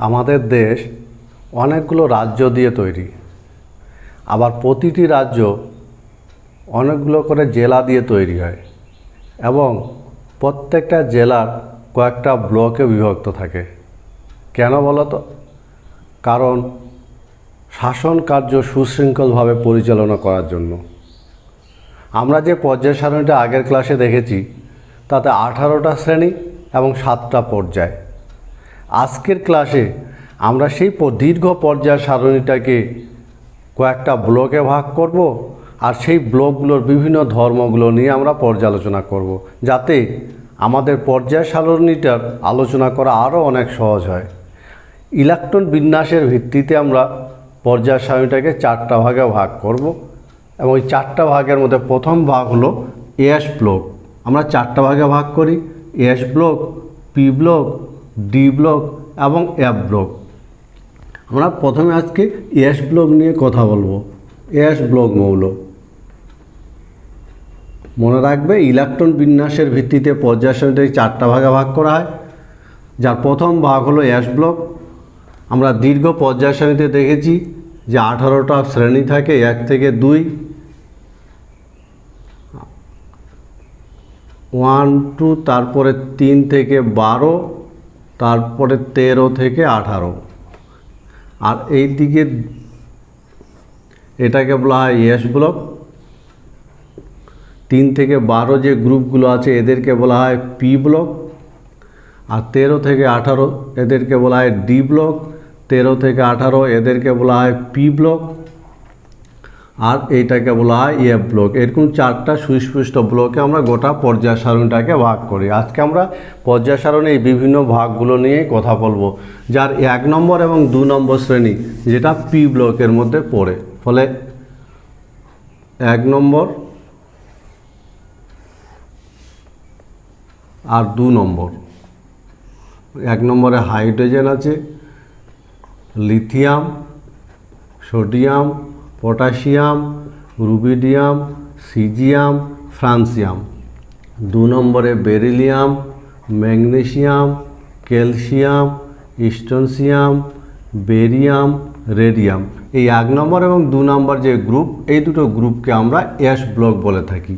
আমাদের দেশ অনেকগুলো রাজ্য দিয়ে তৈরি, আবার প্রতিটি রাজ্য অনেকগুলো করে জেলা দিয়ে তৈরি হয় এবং প্রত্যেকটা জেলার কয়েকটা ব্লকে বিভক্ত থাকে। কেন বলো তো? কারণ শাসন কার্য সুশৃঙ্খলভাবে পরিচালনা করার জন্য। আমরা যে পর্যায় সারণীটা আগের ক্লাসে দেখেছি তাতে 18টা শ্রেণী এবং 7টা পর্যায়। আজকের ক্লাসে আমরা সেই দীর্ঘ পর্যায় সারণীটাকে কয়েকটা ব্লকে ভাগ করব আর সেই ব্লকগুলোর বিভিন্ন ধর্মগুলো নিয়ে আমরা পর্যালোচনা করব, যাতে আমাদের পর্যায় সারণীটার আলোচনা করা আরও অনেক সহজ হয়। ইলেকট্রন বিন্যাসের ভিত্তিতে আমরা পর্যায় সারণীটাকে 4টা ভাগে ভাগ করব এবং এই 4টা ভাগের মধ্যে প্রথম ভাগ হলো এস ব্লক। আমরা 4টা ভাগে ভাগ করি: S block, P block, D block এবং এফ ব্লক। আমরা প্রথমে আজকে এস ব্লক নিয়ে কথা বলবো। এস ব্লক মৌল। মনে রাখবে, ইলেকট্রন বিন্যাসের ভিত্তিতে পর্যায় সারণীটাকে 4টা ভাগে ভাগ করা হয়, যার প্রথম ভাগ হলো এস ব্লক। আমরা দীর্ঘ পর্যায় সারণীতে দেখেছি যে 18টা শ্রেণী থাকে, 1 থেকে 2, 1, 2, তারপরে 3 থেকে 12, তারপরে 13 থেকে 18। আর এই দিকে এটাকে বলা হয় এস ব্লক। 3 থেকে 12 যে গ্রুপগুলো আছে এদেরকে বলা হয় পি ব্লক। আর 13 থেকে 18 এদেরকে বলা হয় ডি ব্লক। 13 থেকে 18 এদেরকে বলা হয় পি ব্লক। আর এইটাকে বলা হয় এফ ব্লক। এরকম 4টা সুস্পষ্ট ব্লকে আমরা গোটা পর্যায় সারণীটাকে ভাগ করি। আজকে আমরা পর্যায় সারণী এই বিভিন্ন ভাগগুলো নিয়েই কথা বলবো, যার 1 নম্বর এবং 2 নম্বর শ্রেণী যেটা পি ব্লকের মধ্যে পড়ে। ফলে 1 নম্বর আর 2 নম্বর। 1 নম্বরে হাইড্রোজেন আছে, lithium, sodium, potassium, rubidium, caesium, francium. 2 নম্বরে beryllium, magnesium, calcium, strontium, barium, radium. এই 1 নম্বর এবং 2 নম্বর যে গ্রুপ, এই দুটো গ্রুপকে আমরা এস ব্লক বলে থাকি।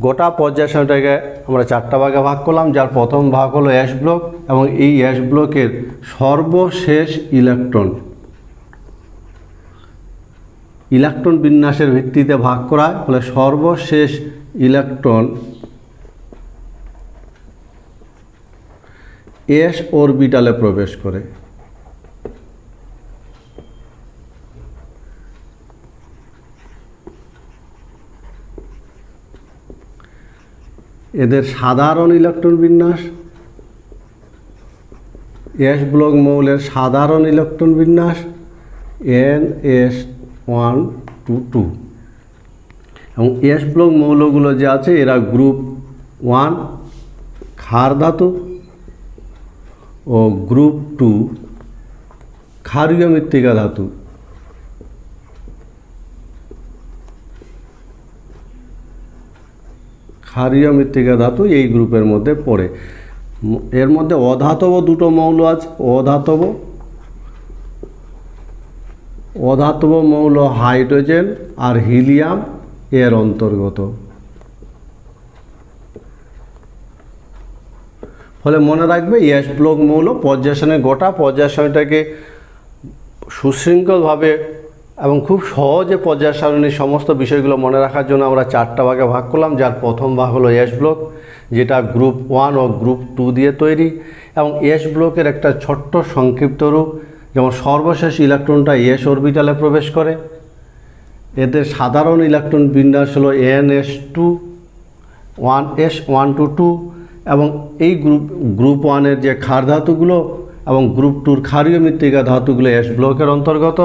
গোটা পর্যায় সারণীটাকে আমরা 4টা ভাগে ভাগ করলাম, যার প্রথম ভাগ হলো এস ব্লক এবং এই এস ব্লকের সর্বশেষ ইলেকট্রন বিন্যাসের ভিত্তিতে ভাগ করা হয়। ফলে সর্বশেষ ইলেকট্রন এস অরবিটালে প্রবেশ করে। এদের সাধারণ ইলেকট্রন বিন্যাস, এস ব্লক মৌলের সাধারণ ইলেকট্রন বিন্যাস NS122 এবং এস ব্লক মৌলগুলো যে আছে এরা গ্রুপ 1 ক্ষার ধাতু ও গ্রুপ 2 ক্ষারীয় মৃত্তিকা ধাতু। ক্ষারীয় মৃত্তিকা ধাতু এই গ্রুপের মধ্যে পড়ে। এর মধ্যে অধাতব 2টো মৌল আছে। অধাতব মৌল হাইড্রোজেন আর হিলিয়াম এর অন্তর্গত। ফলে মনে রাখবে, এস ব্লক মৌল পর্যায় সারণী, গোটা পর্যায় সারণীটাকে সুশৃঙ্খলভাবে এবং খুব সহজে পর্যায় সারণীর সমস্ত বিষয়গুলো মনে রাখার জন্য আমরা 4টা ভাগে ভাগ করলাম, যার প্রথম ভাগ হলো এস ব্লক, যেটা গ্রুপ 1 ও গ্রুপ 2 দিয়ে তৈরি। এবং এস ব্লকের একটা ছোট্ট সংক্ষিপ্ত রূপ, যেমন সর্বশেষ ইলেকট্রনটা এস অরবিটালে প্রবেশ করে। এদের সাধারণ ইলেকট্রন বিন্যাস হলো NS1S122 এবং এই গ্রুপ 1-এর যে ক্ষার ধাতুগুলো এবং গ্রুপ 2-র ক্ষারীয় মৃত্তিকা ধাতুগুলো এস ব্লকের অন্তর্গত।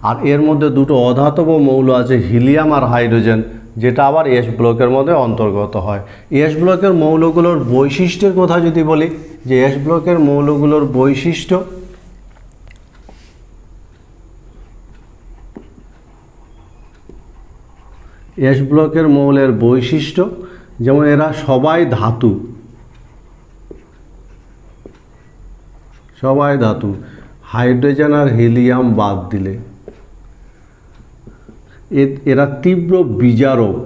আর এর মধ্যে 2টো অধাতব মৌল আছে, হিলিয়াম আর হাইড্রোজেন, যেটা আবার এস ব্লকের মধ্যে অন্তর্গত হয়। এস ব্লকের মৌলগুলোর বৈশিষ্ট্যের কথা যদি বলি, যে এস ব্লকের মৌলগুলোর বৈশিষ্ট্য, এস ব্লকের মৌলের বৈশিষ্ট্য যেমন এরা সবাই ধাতু, সবাই ধাতু, হাইড্রোজেন আর হিলিয়াম বাদ দিলে। এরা তীব্র বিজারক,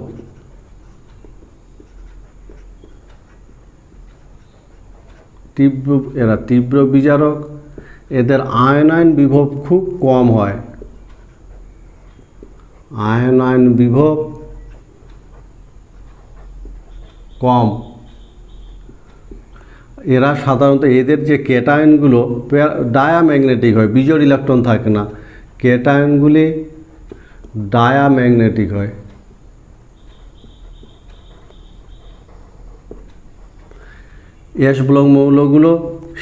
এরা তীব্র বিজারক, এদের আয়নায়ন বিভব খুব কম হয়, আয়নায়ন বিভব কম। এরা সাধারণত এদের যে ক্যাটায়নগুলো ডায়াম্যাগনেটিক হয়, বিজোড় ইলেকট্রন থাকে না, ক্যাটায়নগুলি ডায়াম্যাগনেটিক হয়। এস ব্লক মৌলগুলো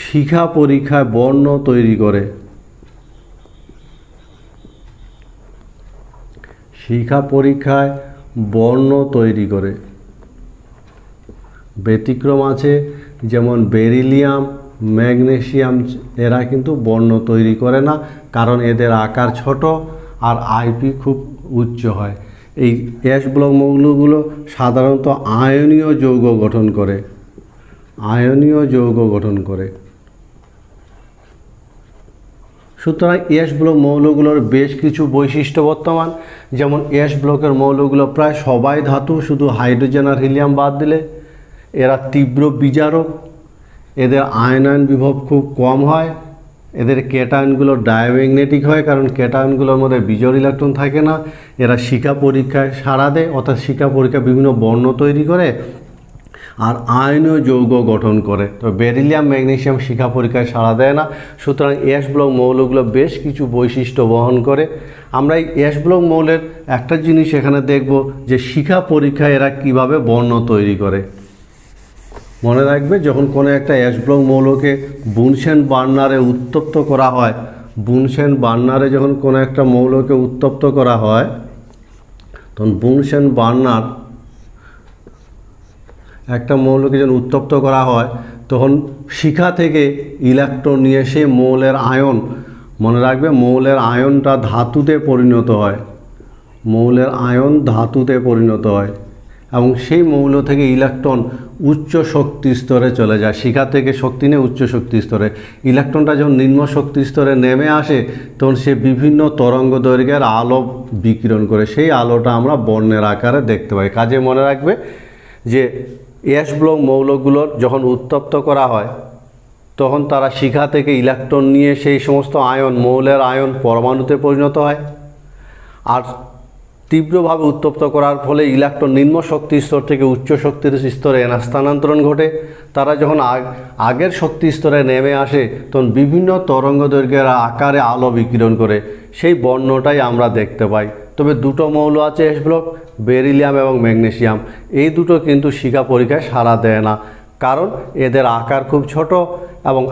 শিখা পরীক্ষায় বর্ণ তৈরি করে, শিখা পরীক্ষায় বর্ণ তৈরি করে। ব্যতিক্রম আছে, যেমন বেরিলিয়াম, ম্যাগনেসিয়াম, এরা কিন্তু বর্ণ তৈরি করে না, কারণ এদের আকার ছোট আর আইপি খুব উচ্চ হয়। এই এস ব্লক মৌলগুলো সাধারণত আয়নীয় যৌগ গঠন করে, আয়নীয় যৌগ গঠন করে। সুতরাং এস ব্লক মৌলগুলোর বেশ কিছু বৈশিষ্ট্য বর্তমান, যেমন এস ব্লকের মৌলগুলো প্রায় সবাই ধাতু, শুধু হাইড্রোজেন আর হিলিয়াম বাদ দিলে। এরা তীব্র বিজারক, এদের আয়নায়ন বিভব খুব কম হয়, এদের ক্যাটায়নগুলো ডায়াম্যাগনেটিক হয়, কারণ ক্যাটায়নগুলোর মধ্যে বিজোড় ইলেকট্রন থাকে না। এরা শিখা পরীক্ষায় সাড়া দেয়, অর্থাৎ শিখা পরীক্ষায় বিভিন্ন বর্ণ তৈরি করে আর আয়নীয় যৌগ গঠন করে। তো বেরিলিয়াম, ম্যাগনেসিয়াম শিখা পরীক্ষায় সাড়া দেয় না। সুতরাং এস ব্লক মৌলগুলো বেশ কিছু বৈশিষ্ট্য বহন করে। আমরা এই এস ব্লক মৌলের একটা জিনিস এখানে দেখব, যে শিখা পরীক্ষায় এরা কিভাবে বর্ণ তৈরি করে। মনে রাখবে, যখন কোনো একটা এস ব্লক মৌলকে বুনসেন বার্নারে উত্তপ্ত করা হয়, বুনসেন বার্নারে যখন কোনো একটা মৌলকে উত্তপ্ত করা হয়, তখন বুনসেন বার্নার একটা মৌলকে যখন উত্তপ্ত করা হয়, তখন শিখা থেকে ইলেকট্রন নিয়ে সে মৌলের আয়ন, মনে রাখবে মৌলের আয়নটা ধাতুতে পরিণত হয়, মৌলের আয়ন ধাতুতে পরিণত হয়, এবং সেই মৌল থেকে ইলেকট্রন উচ্চ শক্তি স্তরে চলে যায়। শিখা থেকে শক্তি নিয়ে উচ্চ শক্তি স্তরে, ইলেকট্রনটা যখন নিম্ন শক্তি স্তরে নেমে আসে, তখন সে বিভিন্ন তরঙ্গ দৈর্ঘ্যের আলো বিকিরণ করে, সেই আলোটা আমরা বর্ণের আকারে দেখতে পাই। কাজে মনে রাখবে যে এস ব্লক মৌলগুলোর যখন উত্তপ্ত করা হয়, তখন তারা শিখা থেকে ইলেকট্রন নিয়ে সেই সমস্ত আয়ন, মৌলের আয়ন পরমাণুতে পরিণত হয়, আর তীব্রভাবে উত্তপ্ত করার ফলে ইলেকট্রন নিম্ন শক্তি স্তর থেকে উচ্চ শক্তির স্তরে স্থানান্তরণ ঘটে। তারা যখন আগের শক্তি স্তরে নেমে আসে, তখন বিভিন্ন তরঙ্গ দৈর্ঘ্যের আকারে আলো বিকিরণ করে, সেই বর্ণটাই আমরা দেখতে পাই। তবে দুটো মৌল আছে এস ব্লক, বেরিলিয়াম এবং ম্যাগনেসিয়াম, এই দুটো কিন্তু শিখা পরীক্ষায় সাড়া দেয় না, কারণ এদের আকার খুব ছোট এবং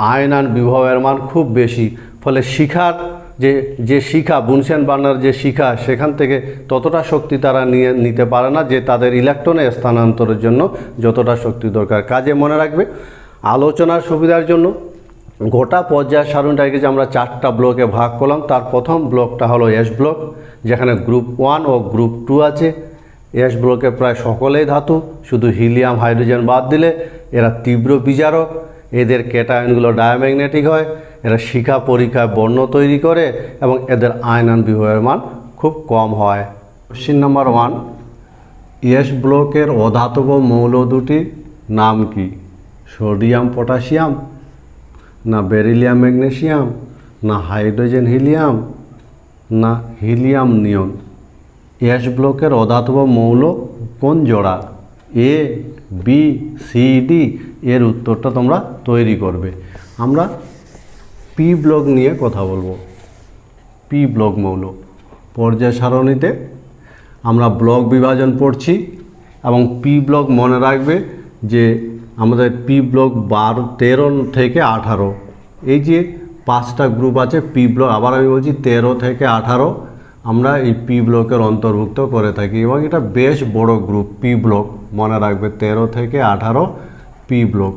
আয়নায়ন বিভবের মান খুব বেশি। ফলে শিখার যে শিখা, বুনসেন বার্নার যে শিখা, সেখান থেকে ততটা শক্তি তারা নিতে পারে না, যে তাদের ইলেকট্রনে স্থানান্তরের জন্য যতটা শক্তি দরকার। কাজে মনে রাখবে, আলোচনার সুবিধার জন্য গোটা পর্যায় সারণীটাকে যে আমরা 4টা ব্লকে ভাগ করলাম, তার প্রথম ব্লকটা হলো এস ব্লক, যেখানে গ্রুপ 1 ও গ্রুপ 2 আছে। এস ব্লকে প্রায় সকলেই ধাতু, শুধু হিলিয়াম, হাইড্রোজেন বাদ দিলে। এরা তীব্র বিজারক, এদের ক্যাটায়নগুলো ডায়াম্যাগনেটিক হয়, এরা শিখা পরীক্ষায় বর্ণ তৈরি করে এবং এদের আয়নন বিভবের মান খুব কম হয়। কোশ্চেন নাম্বার 1, এস ব্লকের অধাতব মৌল দুটির নাম কি? সোডিয়াম পটাশিয়াম, না বেরিলিয়াম ম্যাগনেসিয়াম, না হাইড্রোজেন হিলিয়াম, না হিলিয়াম নিয়ন? এস ব্লকের অধাতব মৌল কোন জোড়া? এ, বি, সি, ডি? এর উত্তরটা তোমরা তৈরি করবে। আমরা পি ব্লক নিয়ে কথা বলবো। পি ব্লক মৌল পর্যায় সারণীতে আমরা ব্লক বিভাজন পড়ছি, এবং পি ব্লক মনে রাখবে যে আমাদের পি ব্লক 13 থেকে 18, এই যে 5টা গ্রুপ আছে পি ব্লক, আবার আমি বলছি 13 থেকে 18 আমরা এই পি ব্লকের অন্তর্ভুক্ত করে থাকি, এবং এটা বেশ বড় গ্রুপ পি ব্লক, মনে রাখবে 13 থেকে 18 পি ব্লক।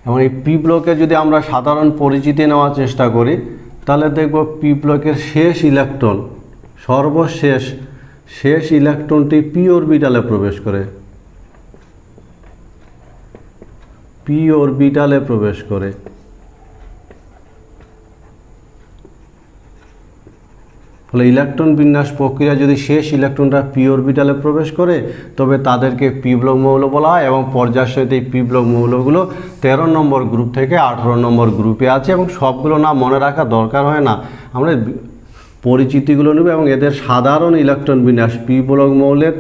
এবং এই পি ব্লকে যদি আমরা সাধারণ পরিচিতি নেওয়ার চেষ্টা করি, তাহলে দেখব পি ব্লকের শেষ ইলেকট্রন, সর্বশেষ ইলেকট্রনটি পি অরবিটালে প্রবেশ করে। পি অরবিটালে প্রবেশ করে। ফলে ইলেকট্রন বিন্যাস প্রক্রিয়া যদি শেষ ইলেকট্রনটা পি অরবিটালে প্রবেশ করে তবে তাদেরকে পি ব্লক মৌল বলা হয় এবং পর্যায়ের সহিত এই পি ব্লক মৌলগুলো 13 নম্বর গ্রুপ থেকে 18 নম্বর গ্রুপে আছে এবং সবগুলো নাম মনে রাখা দরকার হয় না, আমরা পরিচিতিগুলো নেব এবং এদের সাধারণ ইলেকট্রন বিন্যাস পি ব্লক মৌলের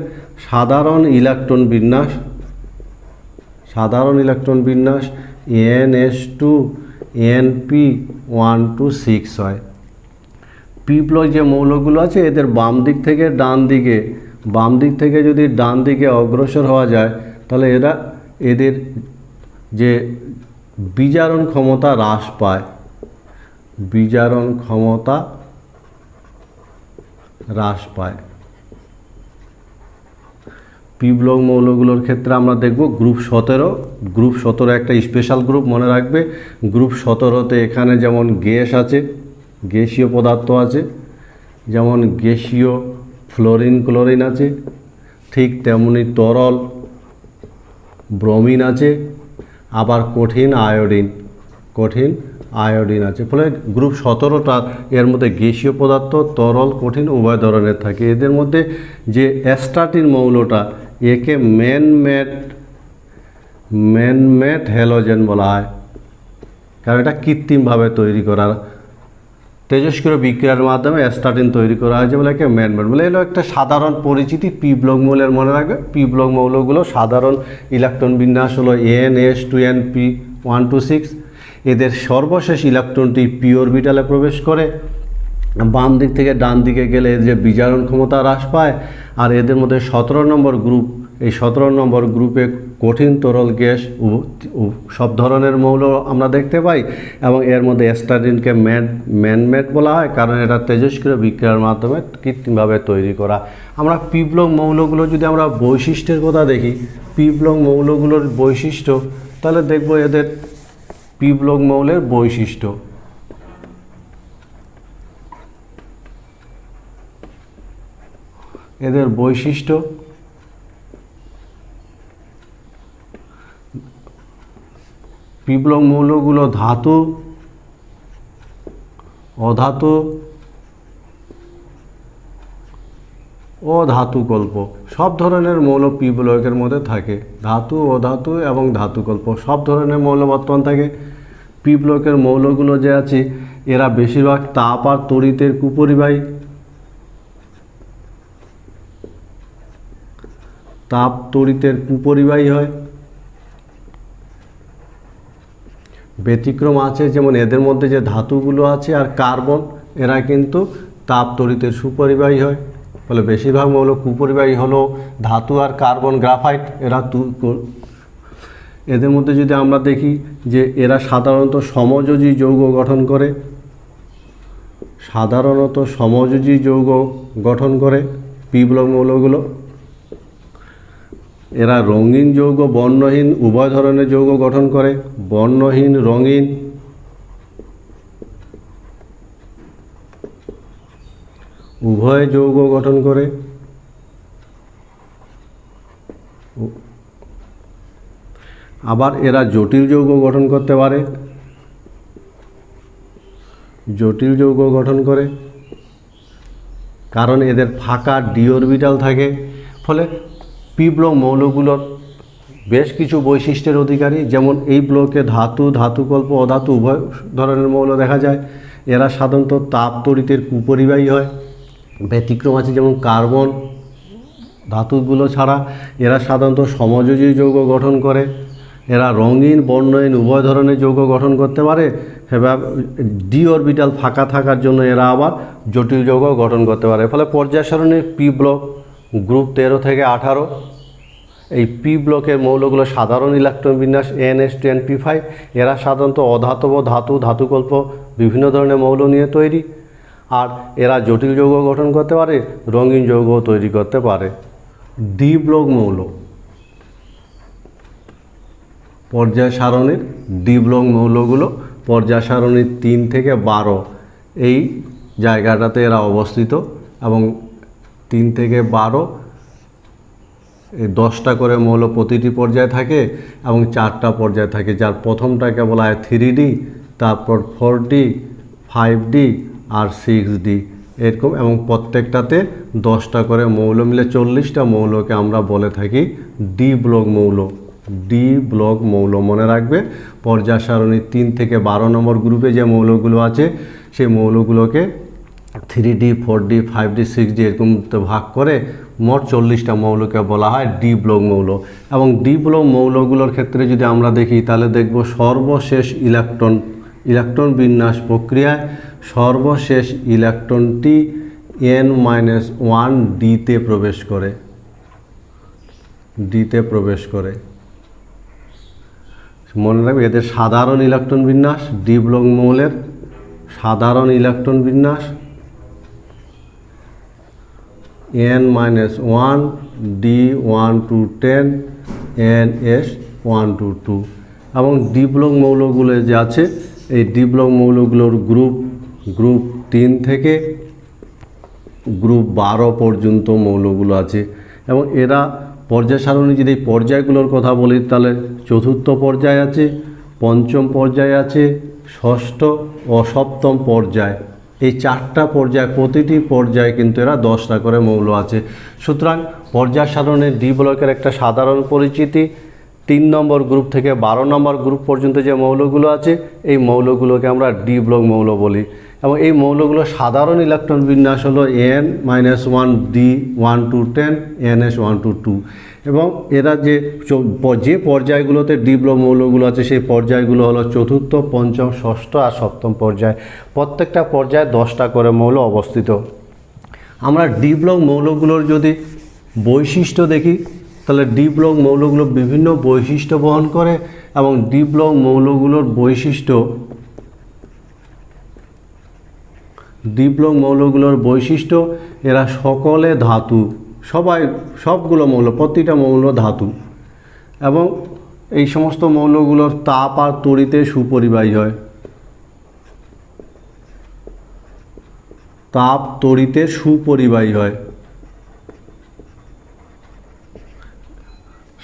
সাধারণ ইলেকট্রন বিন্যাস NS2 Np126 হয়। পি ব্লক যে মৌলগুলো আছে এদের বাম দিক থেকে যদি ডান দিকে অগ্রসর হওয়া যায় তাহলে এদের যে বিজারণ ক্ষমতা হ্রাস পায়, পি ব্লক মৌলগুলোর ক্ষেত্রে আমরা দেখব গ্রুপ 17 একটা স্পেশাল গ্রুপ মনে রাখবে। গ্রুপ 17তে এখানে যেমন গ্যাস আছে, গ্যাসীয় পদার্থ আছে, যেমন গ্যাসীয় ফ্লোরিন ক্লোরিন আছে, ঠিক তেমনি তরল ব্রোমিন আছে, আবার কঠিন আয়োডিন আছে। ফলে গ্রুপ 17টা এর মধ্যে গ্যাসীয় পদার্থ তরল কঠিন উভয় ধরনের থাকে। এদের মধ্যে যে অ্যাস্টাটিন মৌলটা একে ম্যানমেড হ্যালোজেন বলা হয়, কারণ এটা কৃত্রিমভাবে তৈরি করা তেজস্ক্রিয় বিক্রিয়ার মাধ্যমে অ্যাস্টাটিন তৈরি করা হয়েছে বলে একে ম্যানমেড বলে। এগুলো একটা সাধারণ পরিচিতি পি ব্লক মৌলের, মনে রাখবে পি ব্লক মৌলগুলো সাধারণ ইলেকট্রন বিন্যাস হলো NS2 Np126। এদের সর্বশেষ ইলেকট্রনটি পি অরবিটালে প্রবেশ করে, বাম দিক থেকে ডান দিকে গেলে এর যে বিজারণ ক্ষমতা হ্রাস পায়। আর এদের মধ্যে 17 নম্বর গ্রুপ, এই 17 নম্বর গ্রুপে কঠিন তরল গ্যাস সব ধরনের মৌল আমরা দেখতে পাই এবং এর মধ্যে অ্যাস্টাটিনকে ম্যানমেড বলা হয়, কারণ এটা তেজস্ক্রিয় বিক্রিয়ার মাধ্যমে কৃত্রিমভাবে তৈরি করা। আমরা পি ব্লক মৌলগুলো যদি আমরা বৈশিষ্ট্যের কথা দেখি, পি ব্লক মৌলগুলোর বৈশিষ্ট্য, তাহলে দেখব এদের পি ব্লক মৌলের বৈশিষ্ট্য। পি ব্লক মৌলগুলো ধাতু, অধাতু ও ধাতুকল্প সব ধরনের মৌল পি ব্লকের মধ্যে থাকে। ধাতু, অধাতু এবং ধাতুকল্প সব ধরনের মৌল বর্তমান থাকে। পি ব্লকের মৌলগুলো যে আছে এরা বেশিরভাগ তাপ আর তড়িতের কুপরিবাহী, হয়। ব্যতিক্রম আছে, যেমন এদের মধ্যে যে ধাতুগুলো আছে আর কার্বন, এরা কিন্তু তাপ তড়িতের সুপরিবাহী হয়। ফলে বেশিরভাগ মৌল কুপরিবাহী হলো ধাতু আর কার্বন, গ্রাফাইট এরা। এদের মধ্যে যদি আমরা দেখি যে এরা সাধারণত সমযোজী যৌগ গঠন করে, পি ব্লক মৌলগুলো। এরা রঙিন যৌগ, বর্ণহীন উভয় ধরনের যৌগ গঠন করে, বর্ণহীন, রঙিন। উভয় যৌগ গঠন করে। আবার এরা জটিল যৌগ গঠন করতে পারে, কারণ এদের ফাঁকা ডি অরবিটাল থাকে। ফলে পি ব্লক মৌলগুলোর বেশ কিছু বৈশিষ্ট্যের অধিকারী, যেমন এই ব্লকে ধাতু, ধাতুকল্প, অধাতু উভয় ধরনের মৌল দেখা যায়। এরা সাধারণত তাপ তড়িতের কুপরিবাহী হয়। ব্যতিক্রম আছে, যেমন কার্বন, ধাতুগুলো ছাড়া এরা সাধারণত সমযোজী যৌগ গঠন করে। এরা রঙিন, বর্ণহীন উভয় ধরনের যৌগ গঠন করতে পারে। এবার ডি অরবিটাল ফাঁকা থাকার জন্য এরা আবার জটিল যৌগ গঠন করতে পারে। ফলে পর্যায় সারণী পি ব্লক গ্রুপ 13 থেকে 18। এই পি ব্লকের মৌলগুলো সাধারণ ইলেকট্রন বিন্যাস NS2 Np5। এরা সাধারণত অধাতব, ধাতু, ধাতুকল্প বিভিন্ন ধরনের মৌল নিয়ে তৈরি। আর এরা জটিল যৌগ গঠন করতে পারে, রঙিন যৌগ তৈরি করতে পারে। ডি ব্লক মৌল, পর্যায় সারণীর ডি ব্লক মৌলগুলো পর্যায় সারণীর 3 থেকে 12 এই জায়গাটাতে এরা অবস্থিত এবং 3 থেকে 12 এই 10টা করে মৌল প্রতিটি পর্যায়ে থাকে এবং 4টা পর্যায়ে থাকে, যার প্রথমটাকে বলা হয় 3D, তারপর 4D, 5D আর 6D এরকম, এবং প্রত্যেকটাতে 10টা করে মৌল মিলে 40টা মৌলকে আমরা বলে থাকি ডি ব্লক মৌল। ডি ব্লক মৌল মনে রাখবে, পর্যায় সারণী 3 থেকে 12 নম্বর গ্রুপে যে মৌলগুলো আছে সেই মৌলগুলোকে 3D, 4D, 5D, 6D এরকম ভাগ করে মোট 40টা মৌলকে বলা হয় ডি ব্লক মৌল। এবং ডি ব্লক মৌলগুলোর ক্ষেত্রে যদি আমরা দেখি তাহলে দেখব সর্বশেষ ইলেকট্রন বিন্যাস প্রক্রিয়ায় সর্বশেষ ইলেকট্রনটি n-1 ডিতে প্রবেশ করে। মনে রাখবে এদের সাধারণ ইলেকট্রন বিন্যাস, ডি ব্লক মৌলের সাধারণ ইলেকট্রন বিন্যাস n-1 d1 to 10 ns1 to 2। এবং ডি ব্লক মৌলগুলো যে আছে এই ডি ব্লক মৌলগুলোর গ্রুপ 3 থেকে গ্রুপ 12 পর্যন্ত মৌলগুলো আছে। এবং এরা পর্যায় সারণী যদি এই পর্যায়গুলোর কথা বলি তাহলে চতুর্থ পর্যায় আছে, পঞ্চম পর্যায় আছে, ষষ্ঠ ও সপ্তম পর্যায়, এই 4টা পর্যায়, প্রতিটি পর্যায়ে কিন্তু এরা 10টা করে মৌল আছে। সুতরাং পর্যায় সারণীর ডি ব্লকের একটা সাধারণ পরিচিতি, 3 নম্বর গ্রুপ থেকে 12 নম্বর গ্রুপ পর্যন্ত যে মৌলগুলো আছে এই মৌলগুলোকে আমরা ডি ব্লক মৌল বলি। এবং এই মৌলগুলো সাধারণ ইলেকট্রন বিন্যাস হলো n-1 d1 to 10 ns1 to 2। এবং এরা যে পর্যায়গুলোতে ডি ব্লক মৌলগুলো আছে সেই পর্যায়গুলো হলো চতুর্থ, পঞ্চম, ষষ্ঠ আর সপ্তম পর্যায়। প্রত্যেকটা পর্যায়ে 10টা করে মৌল অবস্থিত। আমরা ডি ব্লক মৌলগুলোর যদি বৈশিষ্ট্য দেখি তাহলে ডি ব্লক মৌলগুলো বিভিন্ন বৈশিষ্ট্য বহন করে। এবং ডি ব্লক মৌলগুলোর বৈশিষ্ট্য এরা সকলে ধাতু, সবগুলো মৌল, প্রতিটা মৌল ধাতু। এবং এই সমস্ত মৌলগুলোর তাপ আর তড়িতে সুপরিবাহী হয়।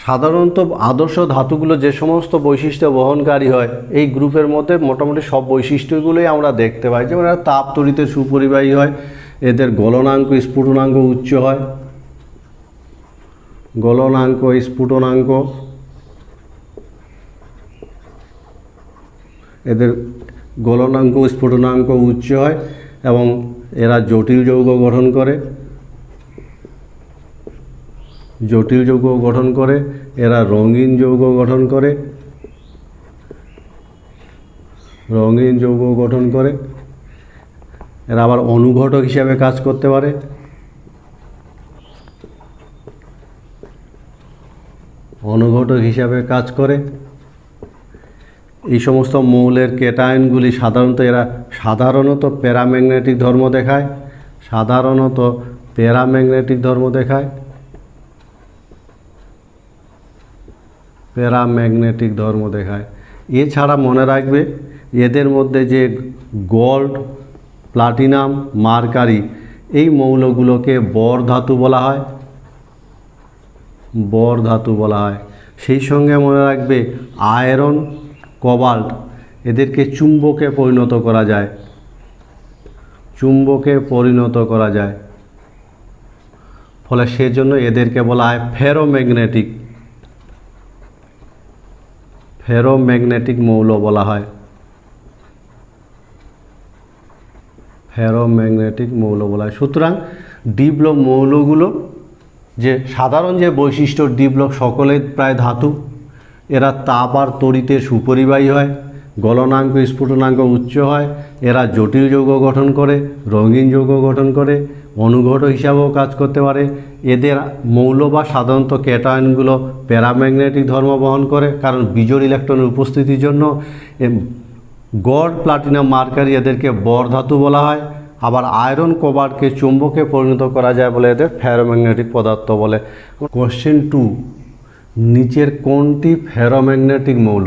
সাধারণত আদর্শ ধাতুগুলো যে সমস্ত বৈশিষ্ট্য বহনকারী হয় এই গ্রুপের মধ্যে মোটামুটি সব বৈশিষ্ট্যগুলোই আমরা দেখতে পাই। যেমন এরা তাপ তড়িতে সুপরিবাহী হয়, এদের গলনাঙ্ক স্ফুটনাঙ্ক উচ্চ হয়, এদের গলনাঙ্ক স্ফুটনাঙ্ক উচ্চ হয়। এবং এরা জটিল যৌগ গঠন করে, এরা রঙিন যৌগ গঠন করে, এরা আবার অনুঘটক হিসাবে কাজ করতে পারে। এই সমস্ত মৌলের ক্যাটায়নগুলি সাধারণত প্যারাম্যাগনেটিক ধর্ম দেখায়। এছাড়া মনে রাখবে এদের মধ্যে যে গোল্ড, প্লাটিনাম, মার্কারি এই মৌলগুলোকে বর ধাতু বলা হয়। সেই সঙ্গে মনে রাখবে আয়রন, কোবাল্ট এদেরকে চুম্বকে পরিণত করা যায়। ফলে সেজন্য এদেরকে বলা হয় ফেরোম্যাগনেটিক মৌল বলা হয়। সুতরাং ডি ব্লক মৌলগুলো যে সাধারণ যে বৈশিষ্ট্য, ডি ব্লক সকলেই প্রায় ধাতু, এরা তাপ আর তড়িতে সুপরিবাহী হয়, গলনাঙ্ক স্ফুটনাঙ্ক উচ্চ হয়, এরা জটিল যৌগ গঠন করে, রঙিন যৌগ গঠন করে, অনুঘটক হিসাবেও কাজ করতে পারে। এদের মৌল বা সাধারণত ক্যাটায়নগুলো প্যারাম্যাগনেটিক ধর্ম বহন করে, কারণ বিজোড় ইলেকট্রনের উপস্থিতির জন্য গোল্ড, প্লাটিনাম, মার্কারি এদেরকে বর ধাতু বলা হয়। আবার আয়রন, কোবাল্টকে চুম্বকে পরিণত করা যায় বলে এদের ফেরোম্যাগনেটিক পদার্থ বলে। কোশ্চেন 2, নিচের কোনটি ফেরোম্যাগনেটিক মৌল?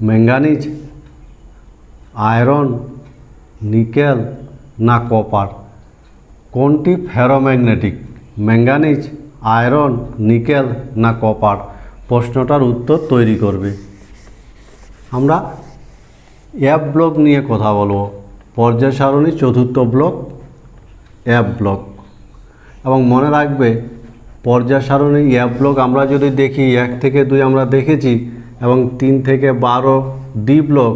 ম্যাঙ্গানিজ, আয়রন, নিকেল না কপার? কোনটি ফেরোম্যাগনেটিক? ম্যাঙ্গানিজ, আয়রন, নিকেল না কপার? প্রশ্নটার উত্তর তৈরি করবে। আমরা এফ ব্লক নিয়ে কথা বলবো। পর্যায় সারণী চতুর্থ ব্লক এফ ব্লক। এবং মনে রাখবে পর্যায় সারণী এফ ব্লক আমরা যদি দেখি 1 থেকে 2 আমরা দেখেছি, এবং 3 থেকে 12 ডি ব্লক,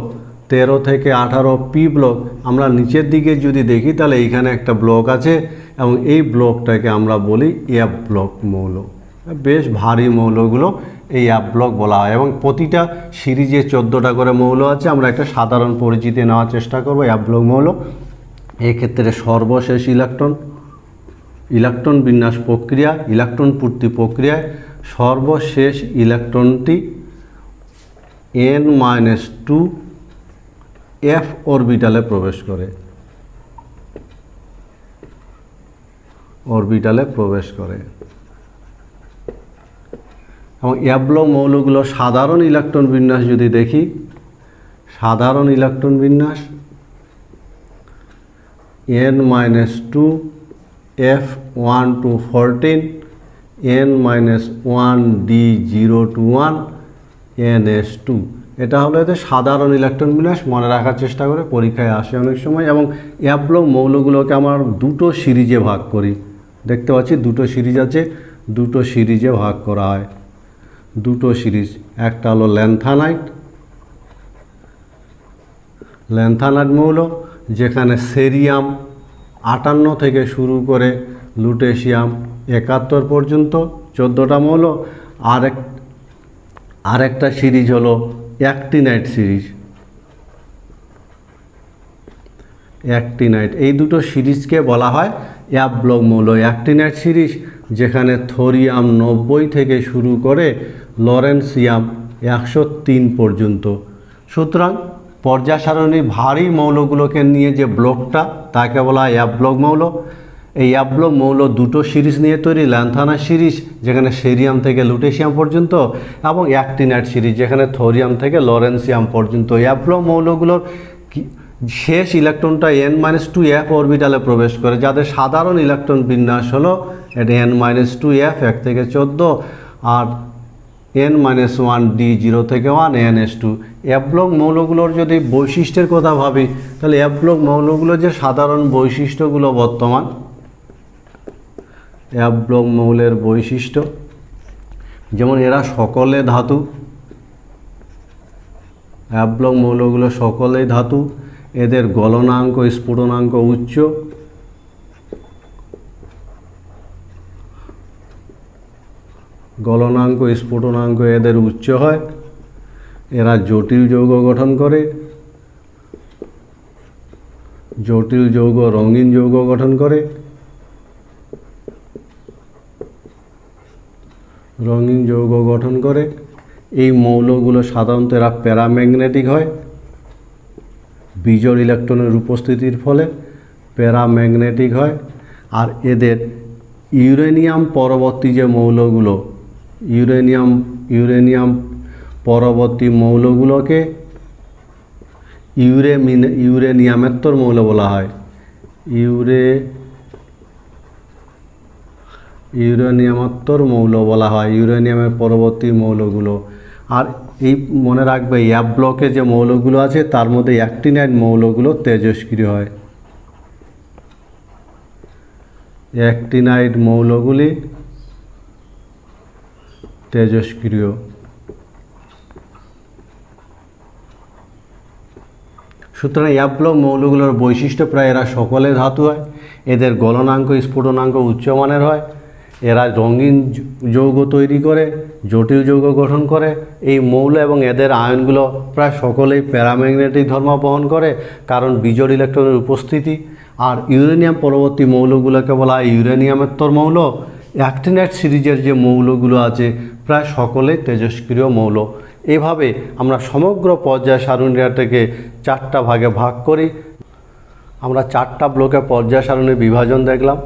13 থেকে 18 পি ব্লক। আমরা নিচের দিকে যদি দেখি তাহলে এইখানে একটা ব্লক আছে, এবং এই ব্লকটাকে আমরা বলি এফ ব্লক মৌল। বেশ ভারী মৌলগুলো এই এফ ব্লক বলা হয়, এবং প্রতিটা সিরিজে 14টা করে মৌল আছে। আমরা একটা সাধারণ পরিচিতি নেওয়ার চেষ্টা করব এফ ব্লক মৌল। এক্ষেত্রে সর্বশেষ ইলেকট্রন বিন্যাস প্রক্রিয়া, ইলেকট্রন পূর্তি প্রক্রিয়ায় সর্বশেষ ইলেকট্রনটি n-2 f অরবিটালে প্রবেশ করে। এবং এফ ব্লক মৌলগুলো সাধারণ ইলেকট্রন বিন্যাস যদি দেখি, সাধারণ ইলেকট্রন বিন্যাস n-2 f1 to 14 n-1 d0 to 1 ns2। এটা হলো এদের সাধারণ ইলেকট্রন বিন্যাস। মনে রাখার চেষ্টা করে, পরীক্ষায় আসে অনেক সময়। এবং এফ ব্লক মৌলগুলোকে আমরা দুটো সিরিজে ভাগ করি। দেখতে পাচ্ছি দুটো সিরিজ আছে, দুটো সিরিজে ভাগ করা হয়। দুটো সিরিজ, একটা হলো ল্যান্থানাইড মৌল, যেখানে সেরিয়াম 58 থেকে শুরু করে লুটেশিয়াম 71 পর্যন্ত 14টা মৌল। আরেকটা সিরিজ হলো অ্যাক্টিনাইড সিরিজ। এই দুটো সিরিজকে বলা হয় এফ ব্লক মৌল। অ্যাক্টিনাইড সিরিজ যেখানে থোরিয়াম 90 থেকে শুরু করে লরেন্সিয়াম 103 পর্যন্ত। সুতরাং পর্যায় সারণীর ভারী মৌলগুলোকে নিয়ে যে ব্লকটা, তাকে বলা হয় এফ ব্লক মৌল। এই এফ ব্লক মৌল দুটো সিরিজ নিয়ে তৈরি, ল্যান্থানাইড সিরিজ যেখানে সেরিয়াম থেকে লুটেশিয়াম পর্যন্ত, এবং অ্যাক্টিনাইড সিরিজ যেখানে থোরিয়াম থেকে লরেন্সিয়াম পর্যন্ত। এফ ব্লক মৌলগুলোর শেষ ইলেকট্রনটা n-2 f অরবিটালে প্রবেশ করে, যাদের সাধারণ ইলেকট্রন বিন্যাস হলো এটা n-2 f 1 থেকে 14, আর n-1 d0 থেকে 1 ns2। এফ ব্লক মৌলগুলোর যদি বৈশিষ্ট্যের কথা ভাবি, তাহলে এফ ব্লক মৌলগুলোর যে সাধারণ বৈশিষ্ট্যগুলো বর্তমান এফ ব্লক মৌলের বৈশিষ্ট্য, যেমন এরা সকলে ধাতু। এফ ব্লক মৌলগুলো সকলেই ধাতু। এদের গলনাঙ্ক স্ফুটনাঙ্ক উচ্চ। গলনাঙ্ক স্ফুটনাঙ্ক এদের উচ্চ হয়। এরা জটিল যৌগ গঠন করে। জটিল যৌগ রঙিন যৌগ গঠন করে। এই মৌলগুলো সাধারণত এরা প্যারাম্যাগনেটিক হয়। বিজোড় ইলেকট্রনের উপস্থিতির ফলে প্যারাম্যাগনেটিক হয়। আর এদের ইউরেনিয়াম পরবর্তী যে মৌলগুলো, ইউরেনিয়াম পরবর্তী মৌলগুলোকে ইউরেনিয়ামেত্তর মৌল বলা হয়। ইউরেনিয়ামেত্তর মৌল বলা হয় ইউরেনিয়ামের পরবর্তী মৌলগুলো। আর এই মনে রাখবে এফ ব্লকে যে মৌলগুলো আছে তার মধ্যে অ্যাক্টিনাইড মৌলগুলো তেজস্ক্রিয় হয়। অ্যাক্টিনাইড মৌলগুলি তেজস্ক্রিয়। সুতরাং এফ ব্লক মৌলগুলোর বৈশিষ্ট্য প্রায় এরা সকলে ধাতু হয়। এদের গলনাঙ্ক স্ফুটনাঙ্ক উচ্চমানের হয়। এরা রঙিন যৌগ তৈরি করে, জটিল যৌগ গঠন করে। এই মৌল এবং এদের আয়নগুলো প্রায় সকলেই প্যারাম্যাগনেটিক ধর্ম বহন করে, কারণ বিজোড় ইলেকট্রনের উপস্থিতি। আর ইউরেনিয়াম পরবর্তী মৌলগুলোকে বলা হয় ইউরেনিয়ামেত্তর মৌল। অ্যাক্টিনাইড সিরিজের যে মৌলগুলো আছে প্রায় সকলেই তেজস্ক্রিয় মৌল। এভাবে আমরা সমগ্র পর্যায় সারণীটাকে 4টা ভাগে ভাগ করি। আমরা 4টা ব্লকে পর্যায় সারণীর বিভাজন দেখলাম।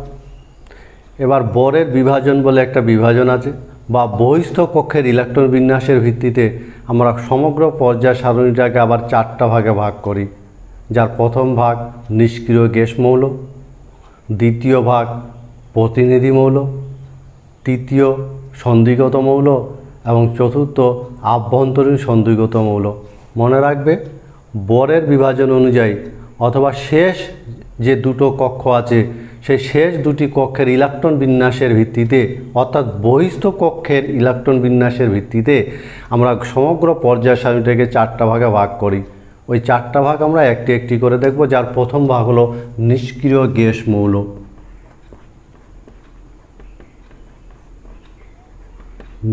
এবার বোরের বিভাজন বলে একটা বিভাজন আছে, বা বহিস্থ কক্ষের ইলেকট্রন বিন্যাসের ভিত্তিতে আমরা সমগ্র পর্যায় সারণীটাকে আবার 4টা ভাগে ভাগ করি। যার প্রথম ভাগ নিষ্ক্রিয় গ্যাস মৌল, দ্বিতীয় ভাগ প্রতিনিধি মৌল, তৃতীয় সন্ধিগত মৌল এবং চতুর্থ আভ্যন্তরীণ সন্ধিগত মৌল। মনে রাখবে বরের বিভাজন অনুযায়ী অথবা শেষ যে দুটো কক্ষ আছে সেই শেষ দুটি কক্ষের ইলেকট্রন বিন্যাসের ভিত্তিতে অর্থাৎ বহিস্থ কক্ষের ইলেকট্রন বিন্যাসের ভিত্তিতে আমরা সমগ্র পর্যায় সারণীটাকে 4টা ভাগে ভাগ করি। ওই 4টা ভাগ আমরা একটি একটি করে দেখব, যার প্রথম ভাগ হলো নিষ্ক্রিয় গ্যাস মৌল।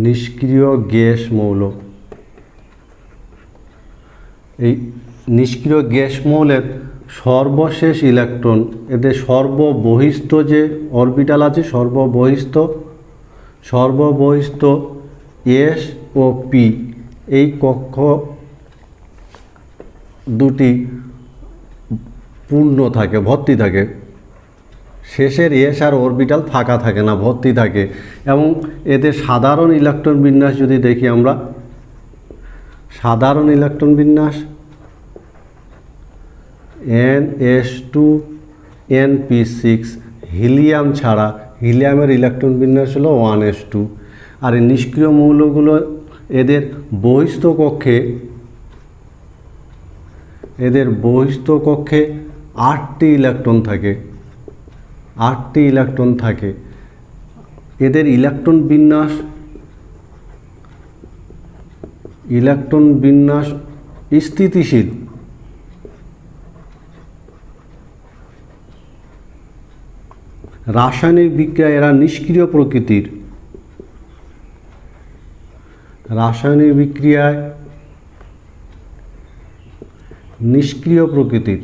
নিষ্ক্রিয় গ্যাস মৌল। এই নিষ্ক্রিয় গ্যাস মৌলের সর্বশেষ ইলেকট্রন, এদের সর্ববহিস্থ যে অরবিটাল আছে সর্ববহিস্থ এস ও পি, এই কক্ষ দুটি পূর্ণ থাকে, ভর্তি থাকে। শেষের এস আর অরবিটাল ফাঁকা থাকে না, ভর্তি থাকে। এবং এদের সাধারণ ইলেকট্রন বিন্যাস যদি দেখি আমরা, সাধারণ ইলেকট্রন বিন্যাস NS2 NP6, হিলিয়াম ছাড়া, হিলিয়ামের ইলেকট্রন বিন্যাস হলো 1s2। আর এই নিষ্ক্রিয় মৌলগুলো এদের বহিস্থ কক্ষে 8টি ইলেকট্রন থাকে। এদের ইলেকট্রন বিন্যাস স্থিতিশীল। রাসায়নিক বিক্রিয়ায় এরা নিষ্ক্রিয় প্রকৃতির। রাসায়নিক বিক্রিয়ায় নিষ্ক্রিয় প্রকৃতির।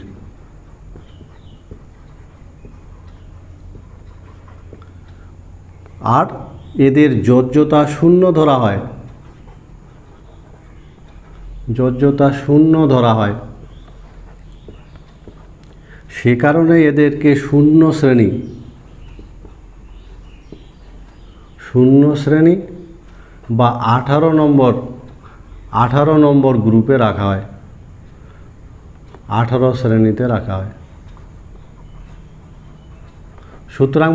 আর এদের যোজ্যতা শূন্য ধরা হয়। সে কারণে এদেরকে শূন্য শ্রেণী বা 18 নম্বর গ্রুপে রাখা হয়, 18 শ্রেণীতে রাখা হয়। সুতরাং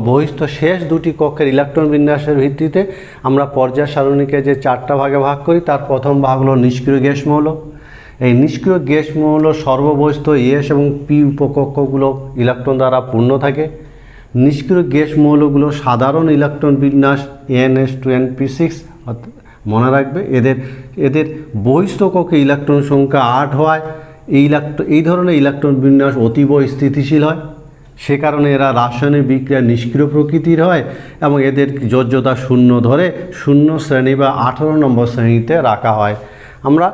বহিস্থ শেষ দুটি কক্ষের ইলেকট্রন বিন্যাসের ভিত্তিতে আমরা পর্যায় সারণীকে যে 4টা ভাগে ভাগ করি, তার প্রথম ভাগ হলো নিষ্ক্রিয় গ্যাস মৌল। এই নিষ্ক্রিয় গ্যাস মৌল সর্ববহিস্থ এস এবং পি উপকক্ষগুলো ইলেকট্রন দ্বারা পূর্ণ থাকে। নিষ্ক্রিয় গ্যাস মৌলগুলো সাধারণ ইলেকট্রন বিন্যাস NS2 NP6। মনে রাখবে এদের বহিস্থ কক্ষে ইলেকট্রন সংখ্যা 8 হওয়ায় এই ধরনের ইলেকট্রন বিন্যাস অতীব স্থিতিশীল হয়। সে কারণে এরা রাসায়নিক বিক্রিয়া নিষ্ক্রিয় প্রকৃতির হয় এবং এদের যোজ্যতা শূন্য ধরে 0 শ্রেণী বা 18 নম্বর শ্রেণীতে রাখা হয়। আমরা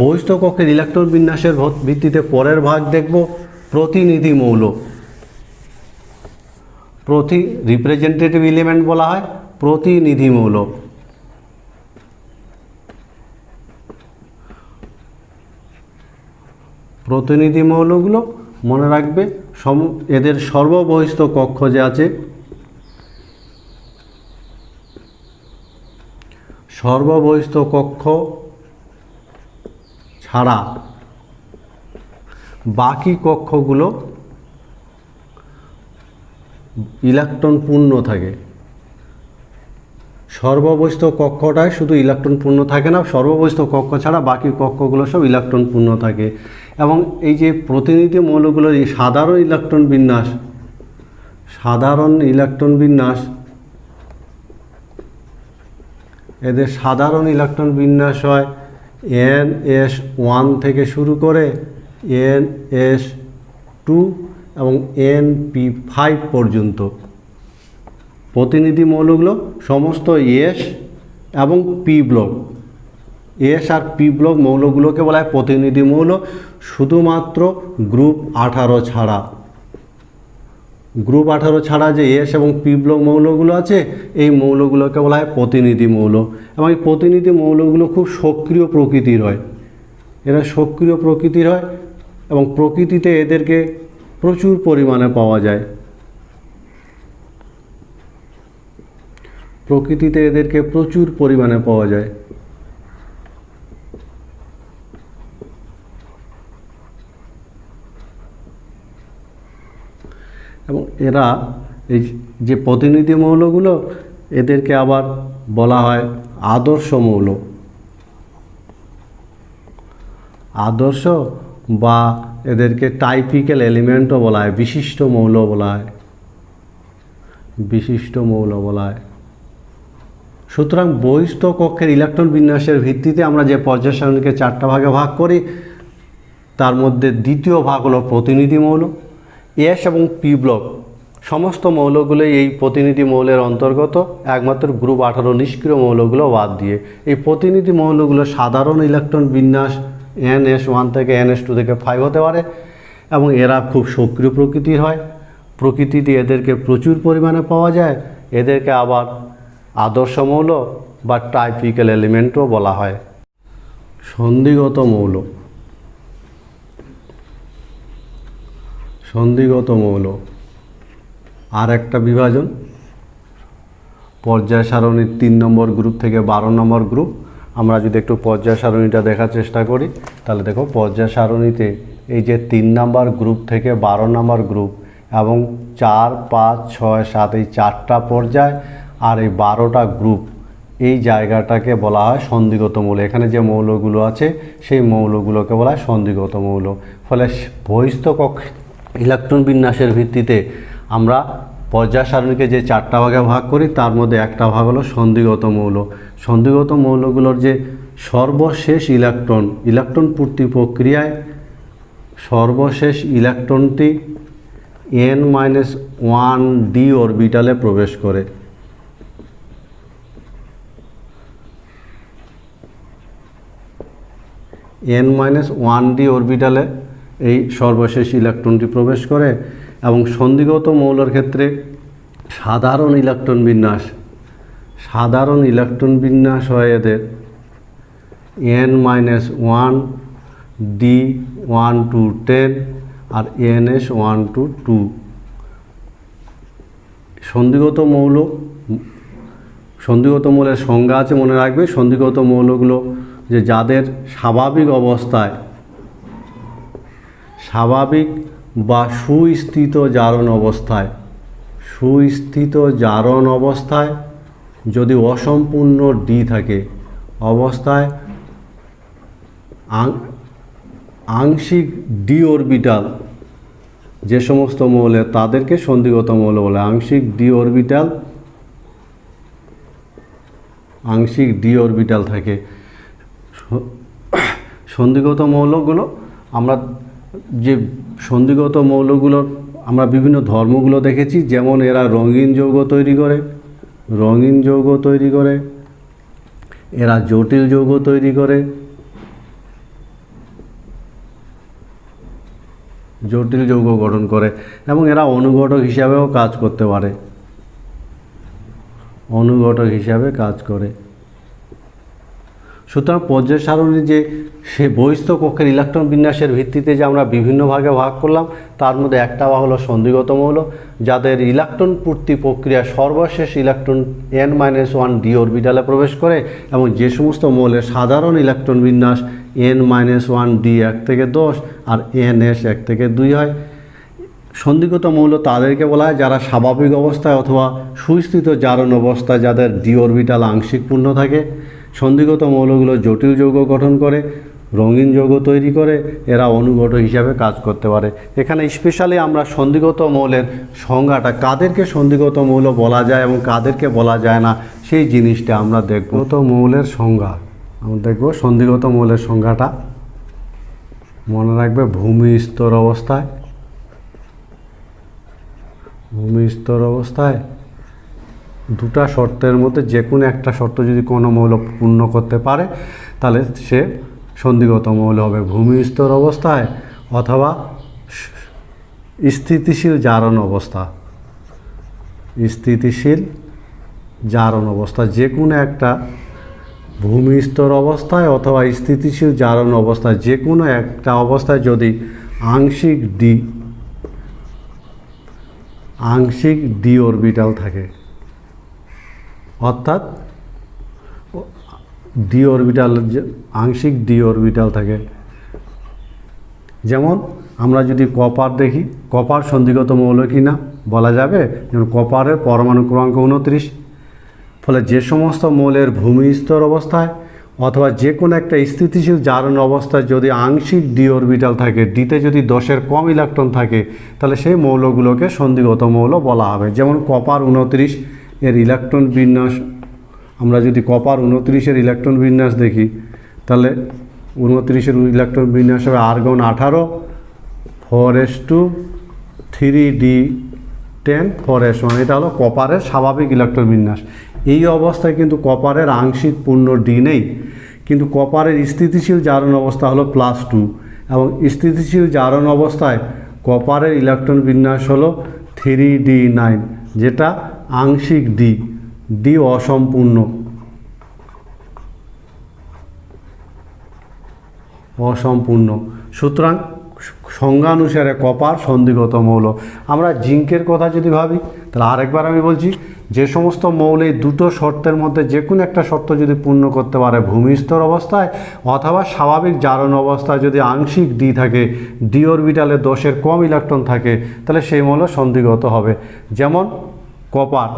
বহিস্থ কক্ষের ইলেকট্রন বিন্যাসের ভিত্তিতে পরের ভাগ দেখব প্রতিনিধি মৌল। রিপ্রেজেন্টেটিভ এলিমেন্ট বলা হয় প্রতিনিধি মৌল। প্রতিনিধি মৌলগুলো মনে রাখবে এদের সর্ববহিস্থ কক্ষ যে আছে, সর্ববহিস্থ কক্ষ ছাড়া বাকি কক্ষগুলো ইলেকট্রন পূর্ণ থাকে। সর্ববহিস্থ কক্ষটায় শুধু ইলেকট্রন পূর্ণ থাকে না, সর্ববহিস্থ কক্ষ ছাড়া বাকি কক্ষগুলো সব ইলেকট্রন পূর্ণ থাকে। এবং এই যে প্রতিনিধি মৌলগুলোর এই সাধারণ ইলেকট্রন বিন্যাস এদের সাধারণ ইলেকট্রন বিন্যাস হয় NS1 থেকে শুরু করে NS2 এবং NP5 পর্যন্ত। প্রতিনিধি মৌলগুলো সমস্ত এস এবং পি ব্লক, এস আর পি ব্লক মৌলগুলোকে বলা হয় প্রতিনিধি মৌল, শুধুমাত্র গ্রুপ 18 ছাড়া। গ্রুপ 18 ছাড়া যে এস এবং পি ব্লক মৌলগুলো আছে, এই মৌলগুলোকে বলা হয় প্রতিনিধি মৌল। এবং এই প্রতিনিধি মৌলগুলো খুব সক্রিয় প্রকৃতির হয়। এরা সক্রিয় প্রকৃতির হয় এবং প্রকৃতিতে এদেরকে প্রচুর পরিমাণে পাওয়া যায়। প্রকৃতিতে এদেরকে প্রচুর পরিমাণে পাওয়া যায়। এবং এরা এই যে প্রতিনিধি মৌলগুলো এদেরকে আবার বলা হয় আদর্শ মৌল। আদর্শ বা এদেরকে টাইপিক্যাল এলিমেন্টও বলা হয়, বিশিষ্ট মৌল বলা হয়, বিশিষ্ট মৌল বলা হয়। সুতরাং বহিস্থ কক্ষের ইলেকট্রন বিন্যাসের ভিত্তিতে আমরা যে পর্যায় সারণীকে 4টা ভাগে ভাগ করি, তার মধ্যে দ্বিতীয় ভাগ হলো প্রতিনিধি মৌল। এস এবং পি ব্লক সমস্ত মৌলগুলোই এই প্রতিনিধি মৌলের অন্তর্গত, একমাত্র গ্রুপ 18 নিষ্ক্রিয় মৌলগুলো বাদ দিয়ে। এই প্রতিনিধি মৌলগুলো সাধারণ ইলেকট্রন বিন্যাস NS1 থেকে NS2 থেকে 5 হতে পারে এবং এরা খুব সক্রিয় প্রকৃতির হয়। প্রকৃতিতে এদেরকে প্রচুর পরিমাণে পাওয়া যায়। এদেরকে আবার আদর্শ মৌল বা টাইপিক্যাল এলিমেন্টও বলা হয়। সন্ধিগত মৌল। সন্ধিগত মৌল আর একটা বিভাজন, পর্যায় সারণীর 3 নম্বর গ্রুপ থেকে 12 নম্বর গ্রুপ। আমরা যদি একটু পর্যায় সারণীটা দেখার চেষ্টা করি তাহলে দেখো পর্যায় সারণীতে এই যে 3 নম্বর গ্রুপ থেকে 12 নম্বর গ্রুপ এবং 4, 5, 6, 7 এই 4টা পর্যায় আর এই 12টা গ্রুপ, এই জায়গাটাকে বলা হয় সন্ধিগত মৌল। এখানে যে মৌলগুলো আছে সেই মৌলগুলোকে বলা হয় সন্ধিগত মৌল। ফলে বহিস্থ কক্ষে ইলেকট্রন বিন্যাসের ভিত্তিতে আমরা পর্যায় সারণীকে যে 4টা ভাগে ভাগ করি তার মধ্যে একটা ভাগ হলো সন্ধিগত মৌল। সন্ধিগত মৌলগুলোর যে সর্বশেষ ইলেকট্রন পূর্তি প্রক্রিয়ায় সর্বশেষ ইলেকট্রনটি n-1d অরবিটালে প্রবেশ করে। n-1d অরবিটালে এই সর্বশেষ ইলেকট্রনটি প্রবেশ করে এবং সন্ধিগত মৌলের ক্ষেত্রে সাধারণ ইলেকট্রন বিন্যাস হয় এদের n-1 d 1 to 10 R ns 1 to 2। সন্ধিগত মৌলের সংজ্ঞা আছে, মনে রাখবে। সন্ধিগত মৌলগুলো যে যাদের স্বাভাবিক বা সুস্থিত জারণ অবস্থায় যদি অসম্পূর্ণ ডি থাকে অবস্থায় আংশিক ডি অরবিটাল যে সমস্ত মৌলের তাদেরকে সন্ধিগত মৌল বলে। আংশিক ডি অরবিটাল থাকে। সন্ধিগত মৌলগুলো আমরা আমরা বিভিন্ন ধর্মগুলো দেখেছি, যেমন এরা রঙিন যৌগ তৈরি করে, এরা জটিল যৌগ তৈরি করে, জটিল যৌগ গঠন করে এবং এরা অনুঘটক হিসাবেও কাজ করতে পারে, সুতরাং পর্যায় সারণী যে সে বহিস্থ কক্ষের ইলেকট্রন বিন্যাসের ভিত্তিতে যে আমরা বিভিন্ন ভাগে ভাগ করলাম তার মধ্যে একটা ভাগ হলো সন্ধিগত মৌল, যাদের ইলেকট্রন পূর্তি প্রক্রিয়া সর্বশেষ ইলেকট্রন n-1d অরবিটালে প্রবেশ করে এবং যে সমস্ত মৌলের সাধারণ ইলেকট্রন বিন্যাস n-1d 1 থেকে 10 আর ns 1 থেকে 2 হয়। সন্ধিগত মৌল তাদেরকে বলা হয় যারা স্বাভাবিক অবস্থায় অথবা সুস্থিত জারণ অবস্থায় যাদের ডি অরবিটাল আংশিক পূর্ণ থাকে। সন্ধিগত মৌলগুলো জটিল যৌগ গঠন করে, রঙিন যৌগ তৈরি করে, এরা অনুঘটক হিসাবে কাজ করতে পারে। এখানে স্পেশালি আমরা সন্ধিগত মৌলের সংজ্ঞাটা, কাদেরকে সন্ধিগত মৌল বলা যায় এবং কাদেরকে বলা যায় না সেই জিনিসটা আমরা দেখব। তো মৌলের সংজ্ঞা আমরা দেখব। সন্ধিগত মৌলের সংজ্ঞাটা মনে রাখবে, ভূমি স্তর অবস্থায় দুটা শর্তের মধ্যে যে কোনো একটা শর্ত যদি কোনো মৌল পূর্ণ করতে পারে তাহলে সে সন্ধিগত মৌল হবে। ভূমি স্তর অবস্থায় অথবা স্থিতিশীল জারণ অবস্থা, যে কোনো একটা ভূমি স্তর অবস্থায় অথবা স্থিতিশীল জারণ অবস্থায় যে কোনো একটা অবস্থায় যদি আংশিক ডি অরবিটাল থাকে, অর্থাৎ আংশিক ডি অরবিটাল থাকে, যেমন আমরা যদি কপার দেখি, কপার সন্ধিগত মৌল কি না বলা যাবে, যেমন কপারের পরমাণু ক্রমাঙ্ক 29। ফলে যে সমস্ত মৌলের ভূমিস্তর অবস্থায় অথবা যে কোনো একটা স্থিতিশীল জারণ অবস্থায় যদি আংশিক ডি অরবিটাল থাকে, ডিতে যদি 10-এর কম ইলেকট্রন থাকে, তাহলে সেই মৌলগুলোকে সন্ধিগত মৌল বলা হবে। যেমন কপার 29 এর ইলেকট্রন বিন্যাস, আমরা যদি কপার 29-এর ইলেকট্রন বিন্যাস দেখি, তাহলে 29-এর ইলেকট্রন বিন্যাস হবে আর্গন 18 4s2 3d10 4s1। এটা হলো কপারের স্বাভাবিক ইলেকট্রন বিন্যাস। এই অবস্থায় কিন্তু কপারের আংশিক পূর্ণ ডি নেই, কিন্তু কপারের স্থিতিশীল জারণ অবস্থা হলো +2 এবং স্থিতিশীল জারণ অবস্থায় কপারের ইলেকট্রন বিন্যাস হলো 3d9, যেটা আংশিক ডি, ডি অসম্পূর্ণ। সুতরাং সংজ্ঞানুসারে কপার সন্ধিগত মৌল। আমরা জিঙ্কের কথা যদি ভাবি, তাহলে আরেকবার আমি বলছি, যে সমস্ত মৌল এই দুটো শর্তের মধ্যে যে কোনো একটা শর্ত যদি পূর্ণ করতে পারে, ভূমিস্তর অবস্থায় অথবা স্বাভাবিক জারণ অবস্থায় যদি আংশিক ডি থাকে, ডি অরবিটালে 10-এর কম ইলেকট্রন থাকে, তাহলে সেই মৌল সন্ধিগত হবে। যেমন কপার,